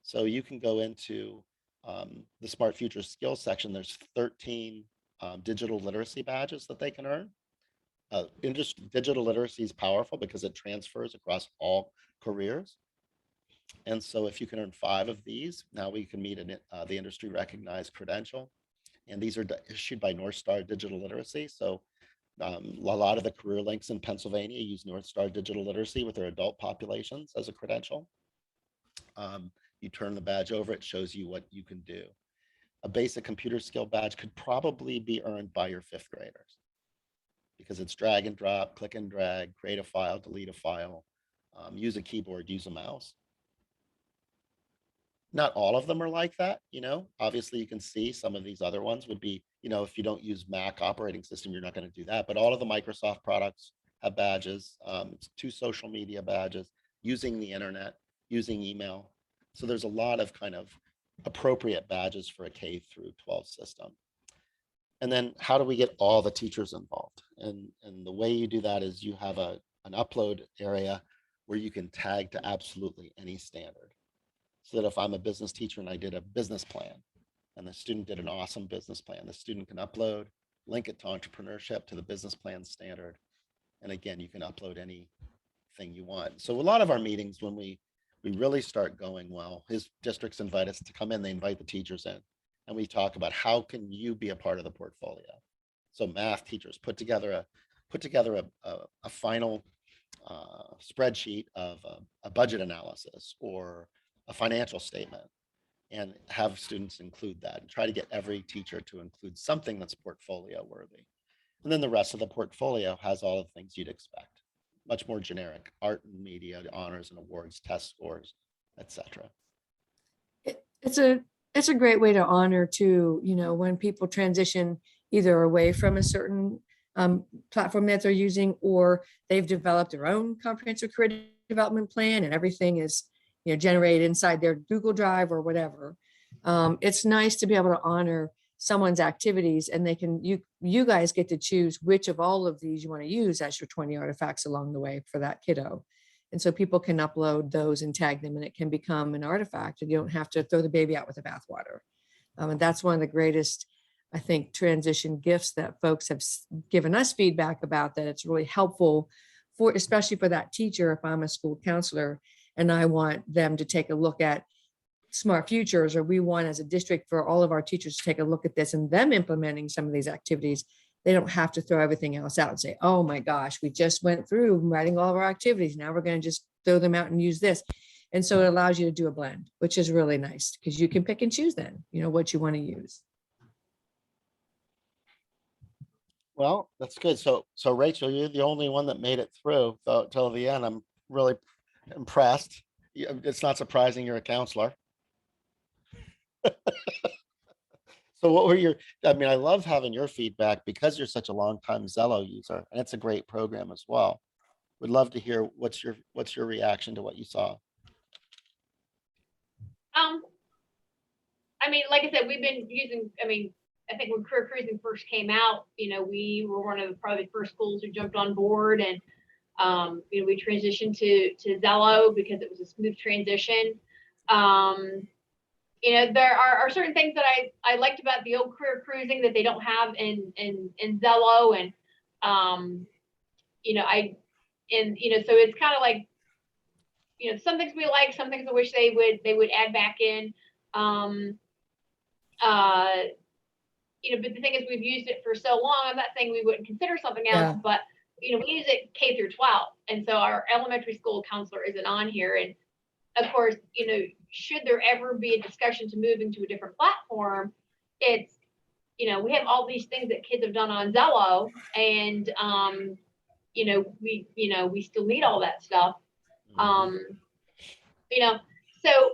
So you can go into the Smartfutures skills section. There's 13 digital literacy badges that they can earn. Digital literacy is powerful because it transfers across all careers. And so if you can earn 5 of these, now we can meet the industry recognized credential. And these are issued by North Star Digital Literacy. So a lot of the career links in Pennsylvania use North Star Digital Literacy with their adult populations as a credential. You turn the badge over, it shows you what you can do. A basic computer skill badge could probably be earned by your 5th graders because it's drag and drop, click and drag, create a file, delete a file, use a keyboard, use a mouse. Not all of them are like that, you know. Obviously, you can see some of these other ones would be, you know, if you don't use Mac operating system, you're not going to do that. But all of the Microsoft products have badges. It's 2 social media badges, using the internet, using email. So there's a lot of kind of appropriate badges for a K through 12 system. And then how do we get all the teachers involved? And the way you do that is you have an upload area where you can tag to absolutely any standard. So that if I'm a business teacher and I did a business plan and the student did an awesome business plan, the student can upload, link it to entrepreneurship, to the business plan standard. And again, you can upload anything you want. So a lot of our meetings, when we really start going well, his districts invite us to come in, they invite the teachers in, and we talk about how can you be a part of the portfolio. So math teachers put together a final spreadsheet of a budget analysis or a financial statement, and have students include that and try to get every teacher to include something that's portfolio worthy. And then the rest of the portfolio has all the things you'd expect, much more generic: art and media, honors and awards, test scores, etc. It's a great way to honor too, you know, when people transition either away from a certain platform that they're using, or they've developed their own comprehensive career development plan and everything is, you know, generated inside their Google Drive or whatever. It's nice to be able to honor someone's activities, and they can, you guys get to choose which of all of these you want to use as your 20 artifacts along the way for that kiddo. And so people can upload those and tag them, and it can become an artifact, and you don't have to throw the baby out with the bathwater. And that's one of the greatest, I think, transition gifts that folks have given us feedback about, that it's really helpful for, especially for that teacher. If I'm a school counselor and I want them to take a look at Smartfutures, or we want as a district for all of our teachers to take a look at this and them implementing some of these activities, they don't have to throw everything else out and say, oh my gosh, we just went through writing all of our activities, now we're going to just throw them out and use this. And so it allows you to do a blend, which is really nice, because you can pick and choose then, you know, what you want to use. Well, that's good. So Rachel, you're the only one that made it through till the end. I'm really impressed. It's not surprising you're a counselor. So what were your, I mean, I love having your feedback because you're such a long time Zello user, and it's a great program as well. Would love to hear what's your reaction to what you saw. I mean, like I said, we've been using, I mean, I think when Career Cruising first came out, you know, we were one of the probably first schools who jumped on board, and you know, we transitioned to Zello because it was a smooth transition. You know, there are certain things that I liked about the old Career Cruising that they don't have in Zello, and you know, you know, so it's kind of like, you know, some things we like, some things I wish they would add back in. You know, but the thing is, we've used it for so long. I'm not saying we wouldn't consider something else, but you know, we use it K through 12, and so our elementary school counselor isn't on here. And of course, you know, should there ever be a discussion to moving to a different platform, it's, you know, we have all these things that kids have done on Zello, and you know, we still need all that stuff. You know, so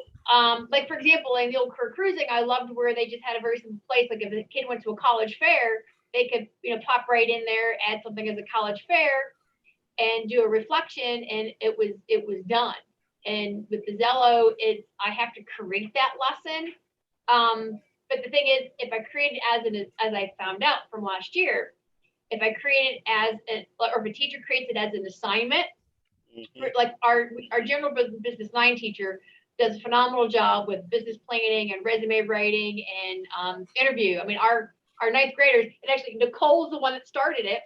like for example, in the old Career Cruising, I loved where they just had a very simple place. Like if a kid went to a college fair, they could, you know, pop right in there, add something as a college fair, and do a reflection, and it was done. And with the Zello, I have to create that lesson. But the thing is, if I create it as I found out from last year, if I create it or if a teacher creates it as an assignment, like our general business 9 teacher does a phenomenal job with business planning and resume writing and interview. I mean, our 9th graders, and actually Nicole's the one that started it.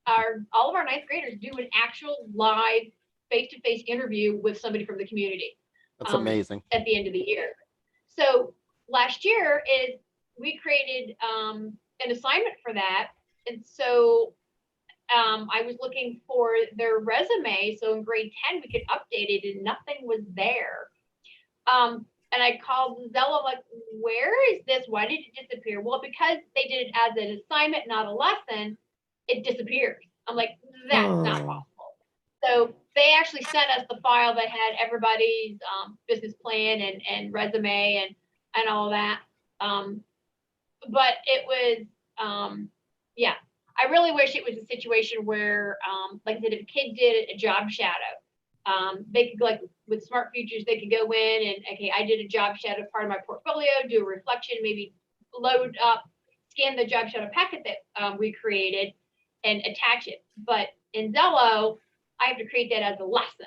All of our 9th graders do an actual live face-to-face interview with somebody from the community. That's amazing. at the end of the year. So last year is we created an assignment for that. And so I was looking for their resume. So in grade 10, we could update it and nothing was there. And I called Zello, like, where is this? Why did it disappear? Well, because they did it as an assignment, not a lesson, it disappeared. I'm like, that's not possible. So they actually sent us the file that had everybody's business plan and resume and all that. But it was, yeah, I really wish it was a situation where, like I said, if a kid did a job shadow, they could, like with Smartfutures, they could go in and, okay, I did a job shadow part of my portfolio, do a reflection, maybe load up, scan the job shadow packet that we created and attach it. But in Zello, I have to create that as a lesson.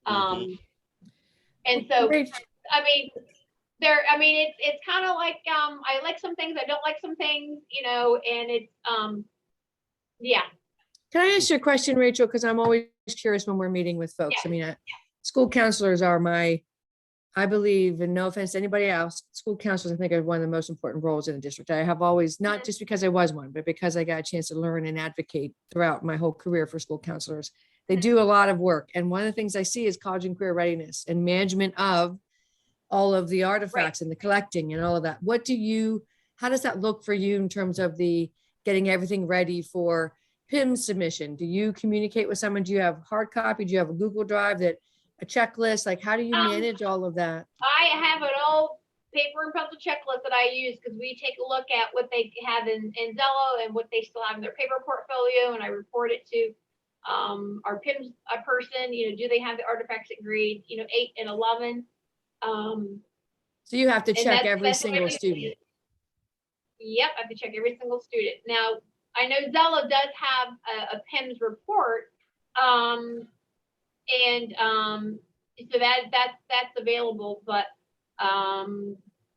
And so, I mean, it's kind of like, I like some things, I don't like some things, you know, and it's, yeah. Can I ask you a question, Rachel? Because I'm always curious when we're meeting with folks. I mean, school counselors are I believe, and no offense to anybody else, school counselors, I think, are one of the most important roles in the district. I have always, not just because I was one, but because I got a chance to learn and advocate throughout my whole career for school counselors. They do a lot of work. And one of the things I see is college and career readiness and management of all of the artifacts and the collecting and all of that. How does that look for you in terms of the getting everything ready for PIM submission? Do you communicate with someone? Do you have hard copy? Do you have a Google Drive, a checklist? Like, how do you manage all of that? I have an old paper and pencil checklist that I use because we take a look at what they have in Zello and what they still have in their paper portfolio, and I report it to our PIMS person. You know, do they have the artifacts at grade 8 and 11? So you have to check every single student. Yep, I have to check every single student. Now, I know Zello does have a PIMS report, and so that's available. But I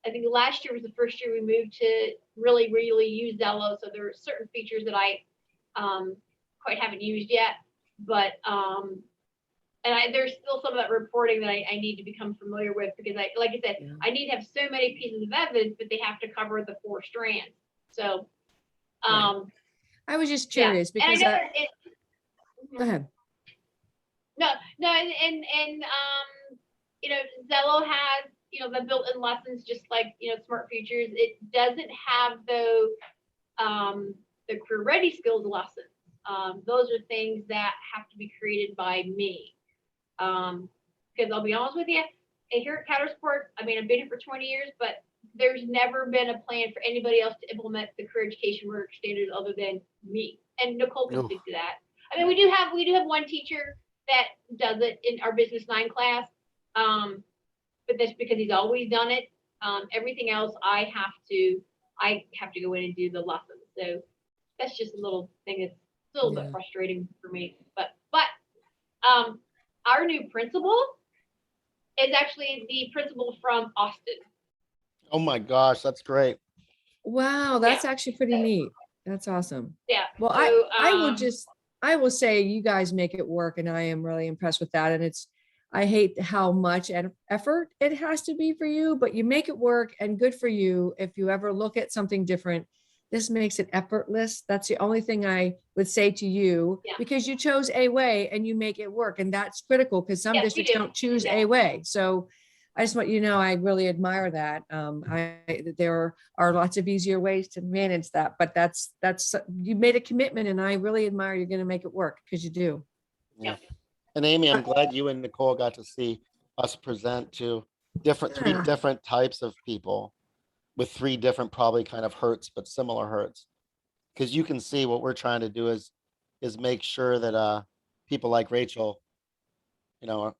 think last year was the first year we moved to really use Zello. So there are certain features that I quite haven't used yet, but there's still some of that reporting that I need to become familiar with, because like I said, I need to have so many pieces of evidence, but they have to cover the 4 strands. So, I was just curious because go ahead. No, and Zello has, the built-in lessons, just like, Smartfutures. It doesn't have the career ready skills lessons. Those are things that have to be created by me. Because I'll be honest with you, here at Countersport, I've been here for 20 years, but there's never been a plan for anybody else to implement the career education work standards other than me. And Nicole can speak to that. I mean, we do have one teacher that does it in our Business 9 class, but that's because he's always done it. Everything else, I have to go in and do the lessons. So that's just a little thing that's still a bit frustrating for me. But our new principal is actually the principal from Austin. Oh my gosh, that's great. Wow, that's actually pretty neat. That's awesome. Yeah. Well, so, I will say you guys make it work, and I am really impressed with that. And I hate how much effort it has to be for you, but you make it work, and good for you. If you ever look at something different, this makes it effortless. That's the only thing I would say to you, because you chose a way and you make it work. And that's critical, because some districts don't choose a way. So I just want you to know, I really admire that. There are lots of easier ways to manage that, but that's you made a commitment, and I really admire you're going to make it work, because you do. Yeah. And Amy, I'm glad you and Nicole got to see us present to three different types of people with 3 different, probably kind of hurts, but similar hurts. Because you can see what we're trying to do is make sure that people like Rachel, are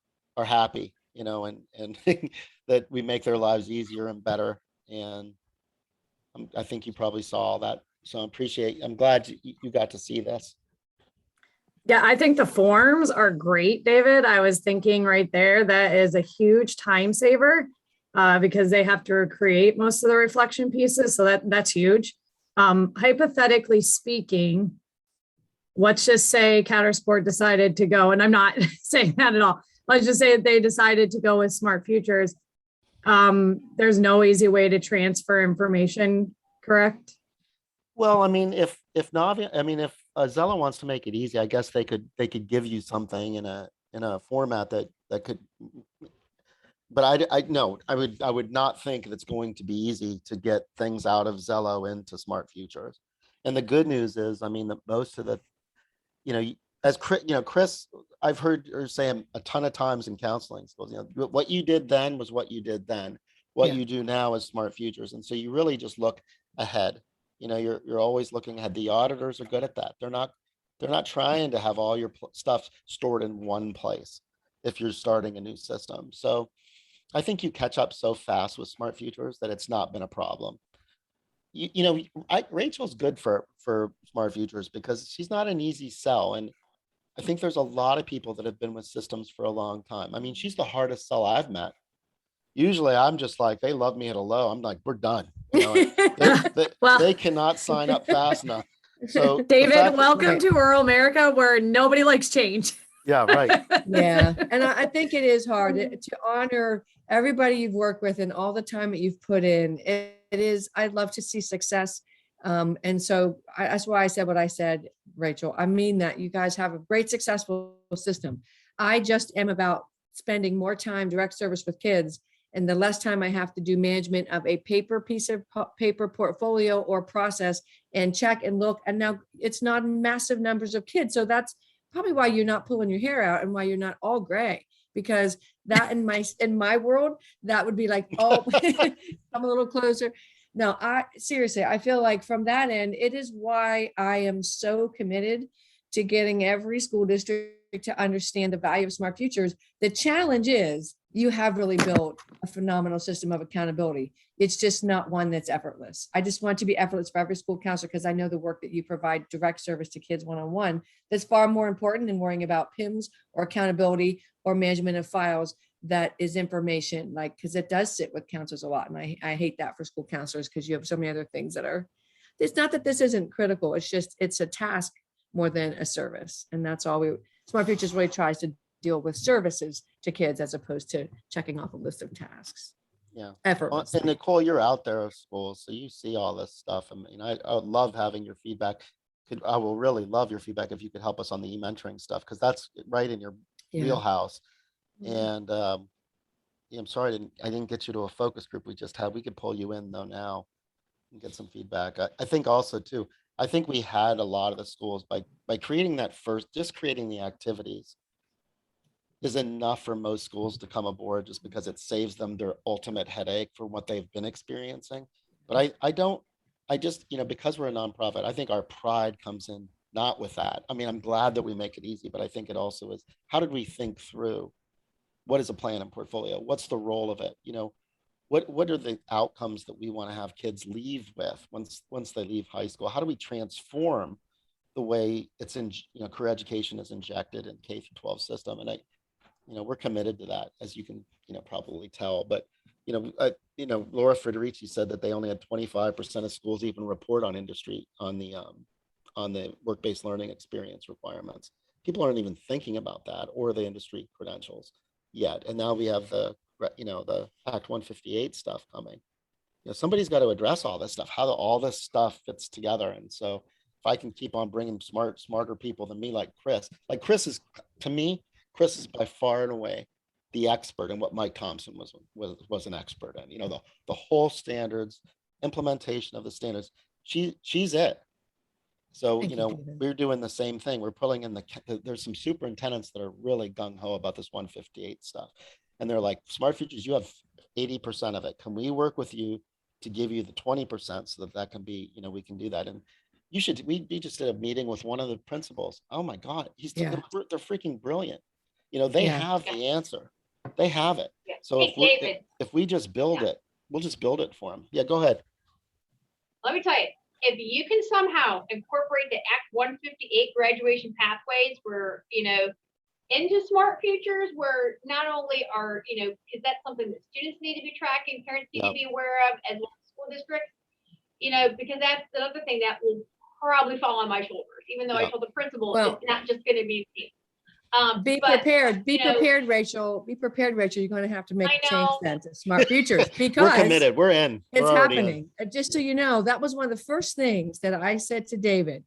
happy, and that we make their lives easier and better. And I think you probably saw all that. So I'm glad you got to see this. Yeah, I think the forms are great, David. I was thinking right there, that is a huge time saver, because they have to create most of the reflection pieces. So that's huge. Hypothetically speaking, let's just say Countersport decided to go, and I'm not saying that at all, let's just say they decided to go with Smart Futures. There's no easy way to transfer information, correct? Well, I mean, if Navi, I mean, if Zella wants to make it easy, I guess they could give you something in a format that could. But I would not think that it's going to be easy to get things out of Zello into Smart Futures. And the good news is, I mean, that most of the, as Chris, I've heard her say a ton of times in counseling schools, what you did then was what you did then. What Yeah. you do now is Smart Futures. And so you really just look ahead. You're always looking ahead. The auditors are good at that. They're not trying to have all your stuff stored in one place if you're starting a new system. So I think you catch up so fast with Smart Futures that it's not been a problem. Rachel's good for Smart Futures because she's not an easy sell. And I think there's a lot of people that have been with systems for a long time. I mean, she's the hardest sell I've met. Usually I'm just like, they love me at a low. I'm like, we're done. Well- they cannot sign up fast enough. So the David, fact that- welcome to rural America where nobody likes change. Yeah, right. Yeah, and I think it is hard to honor everybody you've worked with and all the time that you've put in. It is, I'd love to see success. And so that's why I said what I said, Rachel. I mean that you guys have a great, successful system. I just am about spending more time direct service with kids and the less time I have to do management of a piece of paper portfolio or process and check and look. And now it's not massive numbers of kids. So that's probably why you're not pulling your hair out and why you're not all gray, because that in my world, that would be like, oh, come a little closer. No, seriously, I feel like from that end, it is why I am so committed to getting every school district to understand the value of Smart Futures. The challenge is you have really built a phenomenal system of accountability. It's just not one that's effortless. I just want it to be effortless for every school counselor because I know the work that you provide direct service to kids one-on-one, that's far more important than worrying about PIMS or accountability or management of files. That is information, like, because it does sit with counselors a lot. And I hate that for school counselors because you have so many other things that are, it's not that this isn't critical. It's just, it's a task more than a service. And that's all Smart Futures really tries to deal with services to kids as opposed to checking off a list of tasks. Yeah. Effortless. And Nicole, you're out there of schools, so you see all this stuff. I mean, I would love having your feedback. I will really love your feedback if you could help us on the e-mentoring stuff, because that's right in your wheelhouse. And I'm sorry I didn't get you to a focus group we just had. We could pull you in though now and get some feedback. I think also too, I think we had a lot of the schools by creating that just creating the activities is enough for most schools to come aboard, just because it saves them their ultimate headache for what they've been experiencing. But I just, because we're a nonprofit, I think our pride comes in not with that. I mean, I'm glad that we make it easy, but I think it also is, how did we think through what is a plan and portfolio? What's the role of it? What are the outcomes that we want to have kids leave with once they leave high school? How do we transform the way it's in, career education is injected in K through 12 system? And we're committed to that, as you can, probably tell. But, Laura Federici said that they only had 25% of schools even report on industry on the work-based learning experience requirements. People aren't even thinking about that or the industry credentials yet. And now we have the Act 158 stuff coming. Somebody's got to address all this stuff, how all this stuff fits together. And so if I can keep on bringing smarter people than me, like Chris is, to me, Chris is by far and away the expert in what Mike Thompson was an expert in, the whole standards, implementation of the standards. She's it. So, we're doing the same thing. We're pulling in there's some superintendents that are really gung-ho about this 158 stuff. And they're like, Smart Futures, you have 80% of it. Can we work with you to give you the 20% so that can be, we can do that. And we just did a meeting with one of the principals. Oh my God, they're freaking brilliant. They have the answer. They have it. Yeah. So Hey, if we just build it, we'll just build it for them. Yeah, go ahead. Let me tell you, if you can somehow incorporate the Act 158 graduation pathways where, into Smart Futures, where not only are, because that's something that students need to be tracking, parents need to be aware of, as well as school districts, because that's the other thing that will probably fall on my shoulders, even though I told the principal, it's not just going to be me. Be but, prepared, be you know, prepared, Rachel. Be prepared, Rachel. You're going to have to make I a change know. then to Smart Futures We're because committed. We're in. We're it's already in. happening. And just so you know, that was one of the first things that I said to David.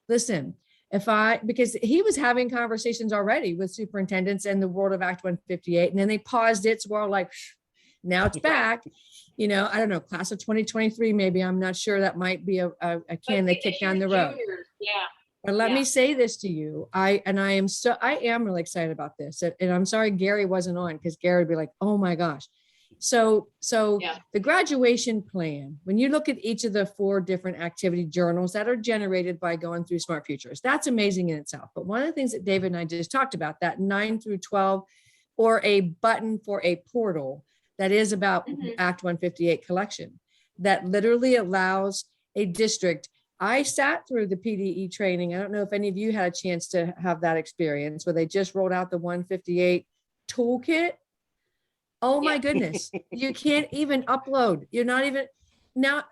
Listen, because he was having conversations already with superintendents in the world of Act 158, and then they paused it. So we're all like, now it's back. You know, I don't know, class of 2023, maybe. I'm not sure. That might be a can they kick down the road. Yeah. But let Yeah. me say this to you. I am really excited about this. And I'm sorry Gary wasn't on, because Gary would be like, oh my gosh. So Yeah. the graduation plan, when you look at each of the 4 different activity journals that are generated by going through Smart Futures, that's amazing in itself. But one of the things that David and I just talked about, that 9 through 12, or a button for a portal that is about Act 158 collection, that literally allows a district. I sat through the PDE training. I don't know if any of you had a chance to have that experience where they just rolled out the 158 toolkit. Oh my goodness. You can't even upload. You're not even now.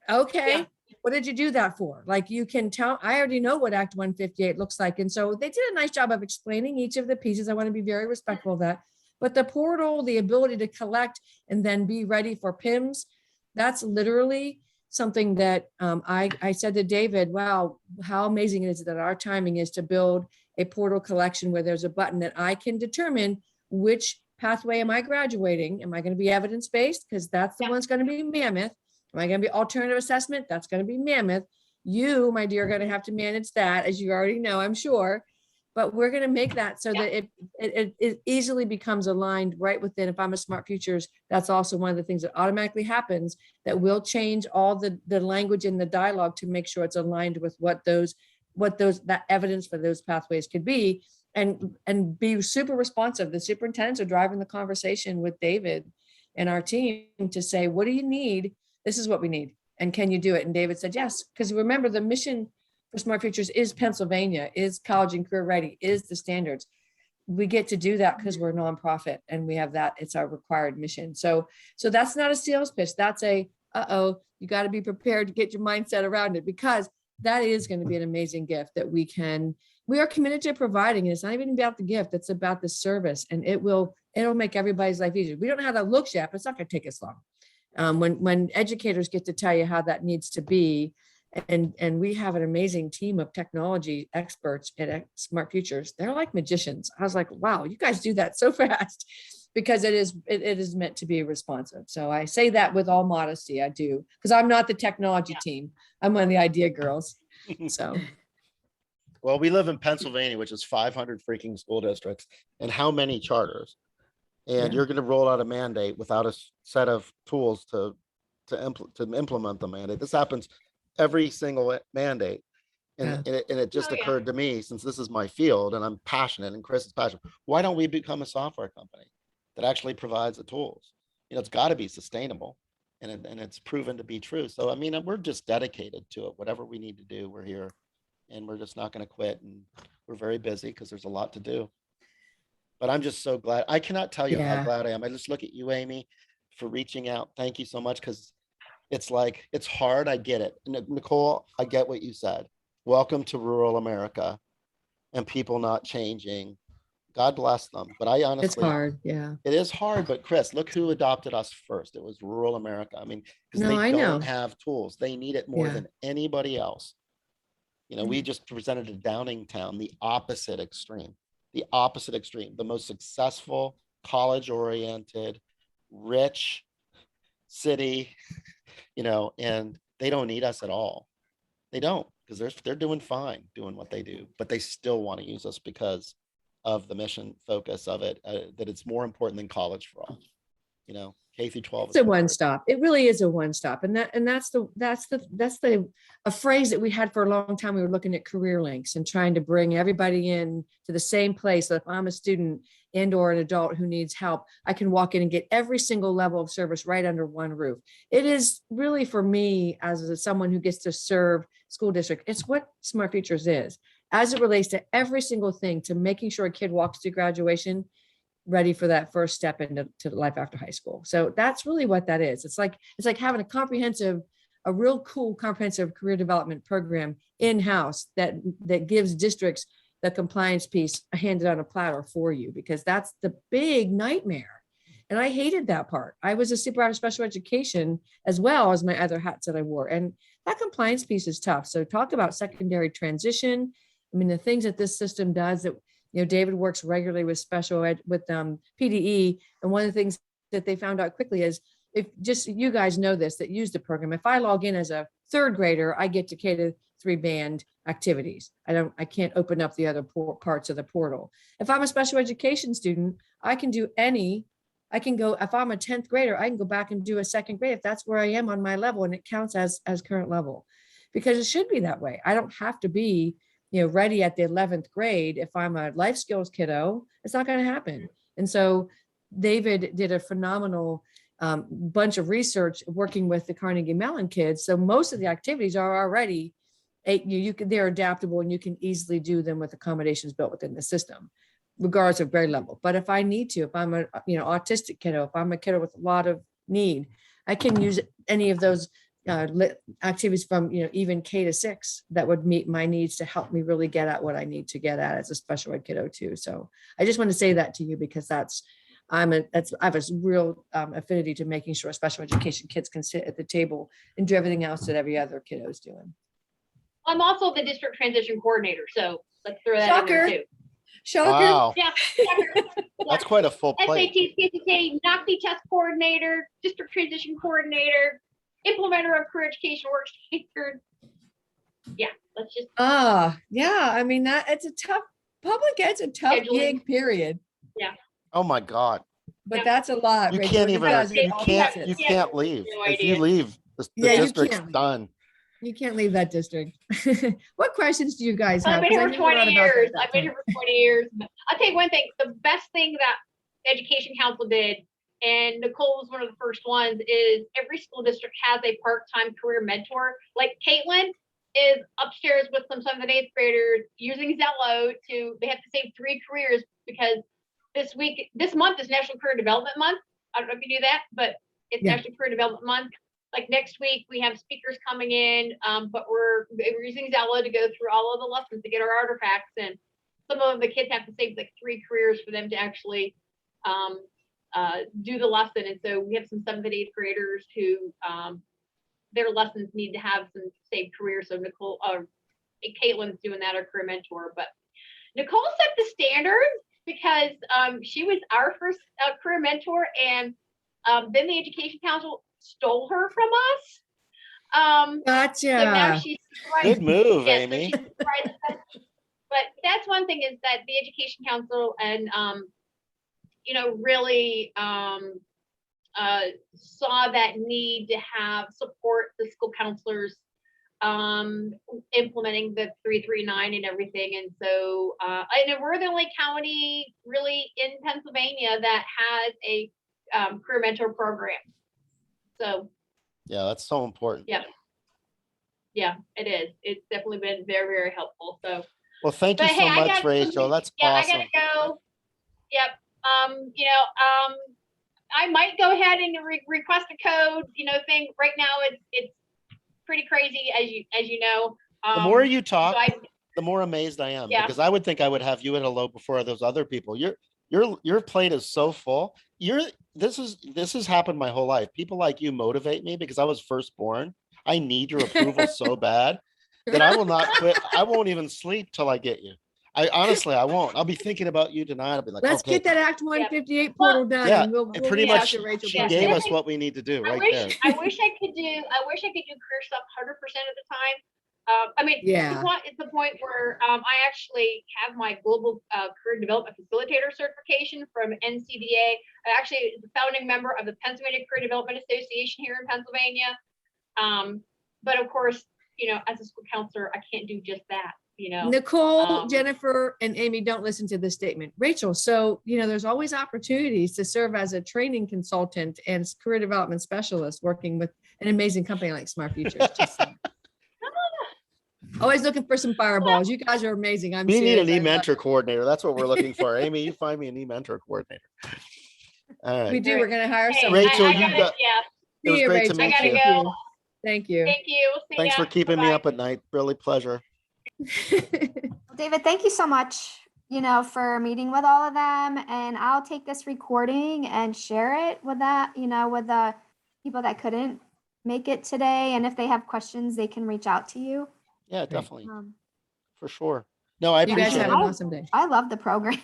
Okay. Yeah. What did you do that for? Like, you can tell, I already know what Act 158 looks like. And so they did a nice job of explaining each of the pieces. I want to be very respectful of that. But the portal, the ability to collect and then be ready for PIMS, that's literally something that I said to David, wow, how amazing it is that our timing is to build a portal collection where there's a button that I can determine which pathway am I graduating? Am I going to be evidence-based? Because that's the one's going to be Mammoth. Am I going to be alternative assessment? That's going to be Mammoth. You, my dear, are going to have to manage that, as you already know, I'm sure. But we're going to make that so that it easily becomes aligned right within. If I'm a Smart Futures, that's also one of the things that automatically happens, that will change all the language in the dialogue to make sure it's aligned with what that evidence for those pathways could be, and be super responsive. The superintendents are driving the conversation with David and our team to say, what do you need? This is what we need. And can you do it? And David said, yes. Because remember, the mission for Smart Futures is Pennsylvania, is college and career ready, is the standards. We get to do that because we're a nonprofit and we have that. It's our required mission. So that's not a sales pitch. That's you got to be prepared to get your mindset around it, because that is going to be an amazing gift that we are committed to providing. And it's not even about the gift, it's about the service, and it'll make everybody's life easier. We don't know how that looks yet, but it's not going to take us long. When educators get to tell you how that needs to be, and we have an amazing team of technology experts at Smart Futures. They're like magicians. I was like, wow, you guys do that so fast, because it is meant to be responsive. So I say that with all modesty, I do, because I'm not the technology team. I'm one of the idea girls. So. Well, we live in Pennsylvania, which is 500 freaking school districts, and how many charters? And you're going to roll out a mandate without a set of tools to implement the mandate. This happens every single mandate. And it just occurred to me, since this is my field and I'm passionate and Chris is passionate, why don't we become a software company that actually provides the tools? You know, it's got to be sustainable, and it's proven to be true. So, I mean, we're just dedicated to it. Whatever we need to do, we're here, and we're just not going to quit. And we're very busy because there's a lot to do. But I'm just so glad. I cannot tell you how glad I am. I just look at you, Amy, for reaching out. Thank you so much, because it's like, it's hard. I get it. Nicole, I get what you said. Welcome to rural America and people not changing. God bless them. But I honestly, it's hard. Yeah, it is hard. But Chris, look who adopted us first. It was rural America. I mean, because they don't have tools. They need it more than anybody else. You know, we just presented a Downingtown, the opposite extreme, the most successful, college-oriented, rich city, you know, and they don't need us at all. They don't, because they're doing fine doing what they do, but they still want to use us because of the mission focus of it, that it's more important than college for all, you know. K through 12. It's a one stop. It really is a one stop. And that's a phrase that we had for a long time. We were looking at career links and trying to bring everybody in to the same place. So if I'm a student and or an adult who needs help, I can walk in and get every single level of service right under one roof. It is really, for me, as someone who gets to serve school district, it's what Smart Futures is, as it relates to every single thing, to making sure a kid walks to graduation ready for that first step into life after high school. So that's really what that is. It's like having a real cool comprehensive career development program in-house that gives districts the compliance piece handed on a platter for you, because that's the big nightmare. And I hated that part. I was a supervisor of special education as well as my other hats that I wore. And that compliance piece is tough. So talk about secondary transition. I mean, the things that this system does that, David works regularly with special ed, with PDE. And one of the things that they found out quickly is, if just you guys know this, that use the program, if I log in as a third grader, I get to K-3 band activities. I can't open up the other parts of the portal. If I'm a special education student, I can go, if I'm a 10th grader, I can go back and do a second grade if that's where I am on my level, and it counts as current level, because it should be that way. I don't have to be, ready at the 11th grade. If I'm a life skills kiddo, it's not going to happen. And so David did a phenomenal bunch of research working with the Carnegie Mellon kids. So most of the activities are already, they're adaptable, and you can easily do them with accommodations built within the system, regardless of grade level. But if I need to, if I'm a autistic kiddo, if I'm a kiddo with a lot of need, I can use any of those activities from even K-6 that would meet my needs to help me really get at what I need to get at as a special ed kiddo too. So I just want to say that to you, because I have a real affinity to making sure special education kids can sit at the table and do everything else that every other kiddo is doing. I'm also the district transition coordinator, so let's throw that in there too. Shocker. Wow, Yeah. that's quite a full plate. SAT, CCT, NOCTI test coordinator, district transition coordinator, implementer of career education worksheet. Yeah, let's just. Yeah. I mean, it's a tough, public ed's a tough Scheduling. gig, period. Yeah. Oh my God. But Yeah. that's a lot. You Rachel, can't even, because it you all can't, fits. you Yeah. can't leave. No If you idea. leave, the Yeah, you district's can't. done. You can't leave that district. What questions do you guys have? I've been 'Cause I here for knew a lot 20 about that years. at that I've been time. here for 20 years. I'll tell you one thing, the best thing that Education Council did, and Nicole was one of the first ones, is every school district has a part-time career mentor. Like Caitlin is upstairs with some 7th and 8th graders using Zello they have to save 3 careers, because this month is National Career Development Month. I don't know if you knew that, but it's Yeah. National Career Development Month. Like next week, we have speakers coming in, but we're using Zello to go through all of the lessons to get our artifacts. And some of the kids have to save like 3 careers for them to actually do the lesson. And so we have some 7th and 8th graders who their lessons need to have some saved careers. So Caitlin's doing that, our career mentor. But Nicole set the standard, because she was our first career mentor, and then the Education Council stole her from us. Gotcha. So now she's Good move, yeah, so Amy. she's but that's one thing, is that the Education Council and really saw that need to have support the school counselors implementing the 339 and everything. And so I know we're the only county really in Pennsylvania that has a career mentor program. So Yeah, that's so important. yeah, it is. It's definitely been very, very helpful. So Well, thank you But so hey, I much, got- Rachel. That's yeah, awesome. I gotta go. Yep. I might go ahead and request a code, thing. Right now it's pretty crazy, as you know. The more you talk, so the more amazed I am, Yeah. because I would think I would have you at hello before those other people. Your plate is so full. This has happened my whole life. People like you motivate me, because I was first born. I need your approval so bad that I will not quit. I won't even sleep till I get you. I won't. I'll be thinking about you tonight. I'll be like, Let's okay, get that Act 158 portal done. yeah, And we'll pretty reach out much to Rachel she about gave that. us what we need to do I right wish there. I wish I could do career stuff 100% of the time. Yeah. It's the point where I actually have my global career development facilitator certification from NCDA. I actually am the founding member of the Pennsylvania Career Development Association here in Pennsylvania. But of course, as a school counselor, I can't do just that. Nicole, Jennifer, and Amy, don't listen to this statement. Rachel, so, there's always opportunities to serve as a training consultant and career development specialist working with an amazing company like Smartfutures. Just saying. Always looking for some fireballs. You guys are amazing. I'm We need serious. an I love e-mentor it. coordinator. That's what we're looking for. Amy, you find me an e-mentor coordinator. All right. We do. We're going to hire Hey, someone. Rachel, I you gotta, got- yeah. It was See you, great to Rachel. meet I you. gotta go. Thank you. Thank you. We'll see Thanks ya. for keeping me Bye-bye. up at night. Really pleasure. David, thank you so much, for meeting with all of them. And I'll take this recording and share it with with the people that couldn't make it today. And if they have questions, they can reach out to you. Yeah, definitely, Um, for sure. No, I You guys appreciate have it. an awesome day. I love the program.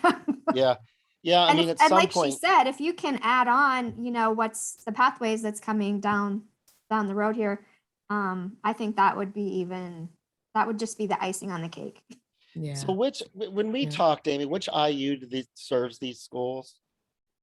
Yeah. Yeah, I And, mean, if, at and some like she point, said, if you can add on, what's the pathways that's coming down the road here, I think that would just be the icing on the cake. Yeah. so when we Yeah. talked, Amy, which IU serves these schools?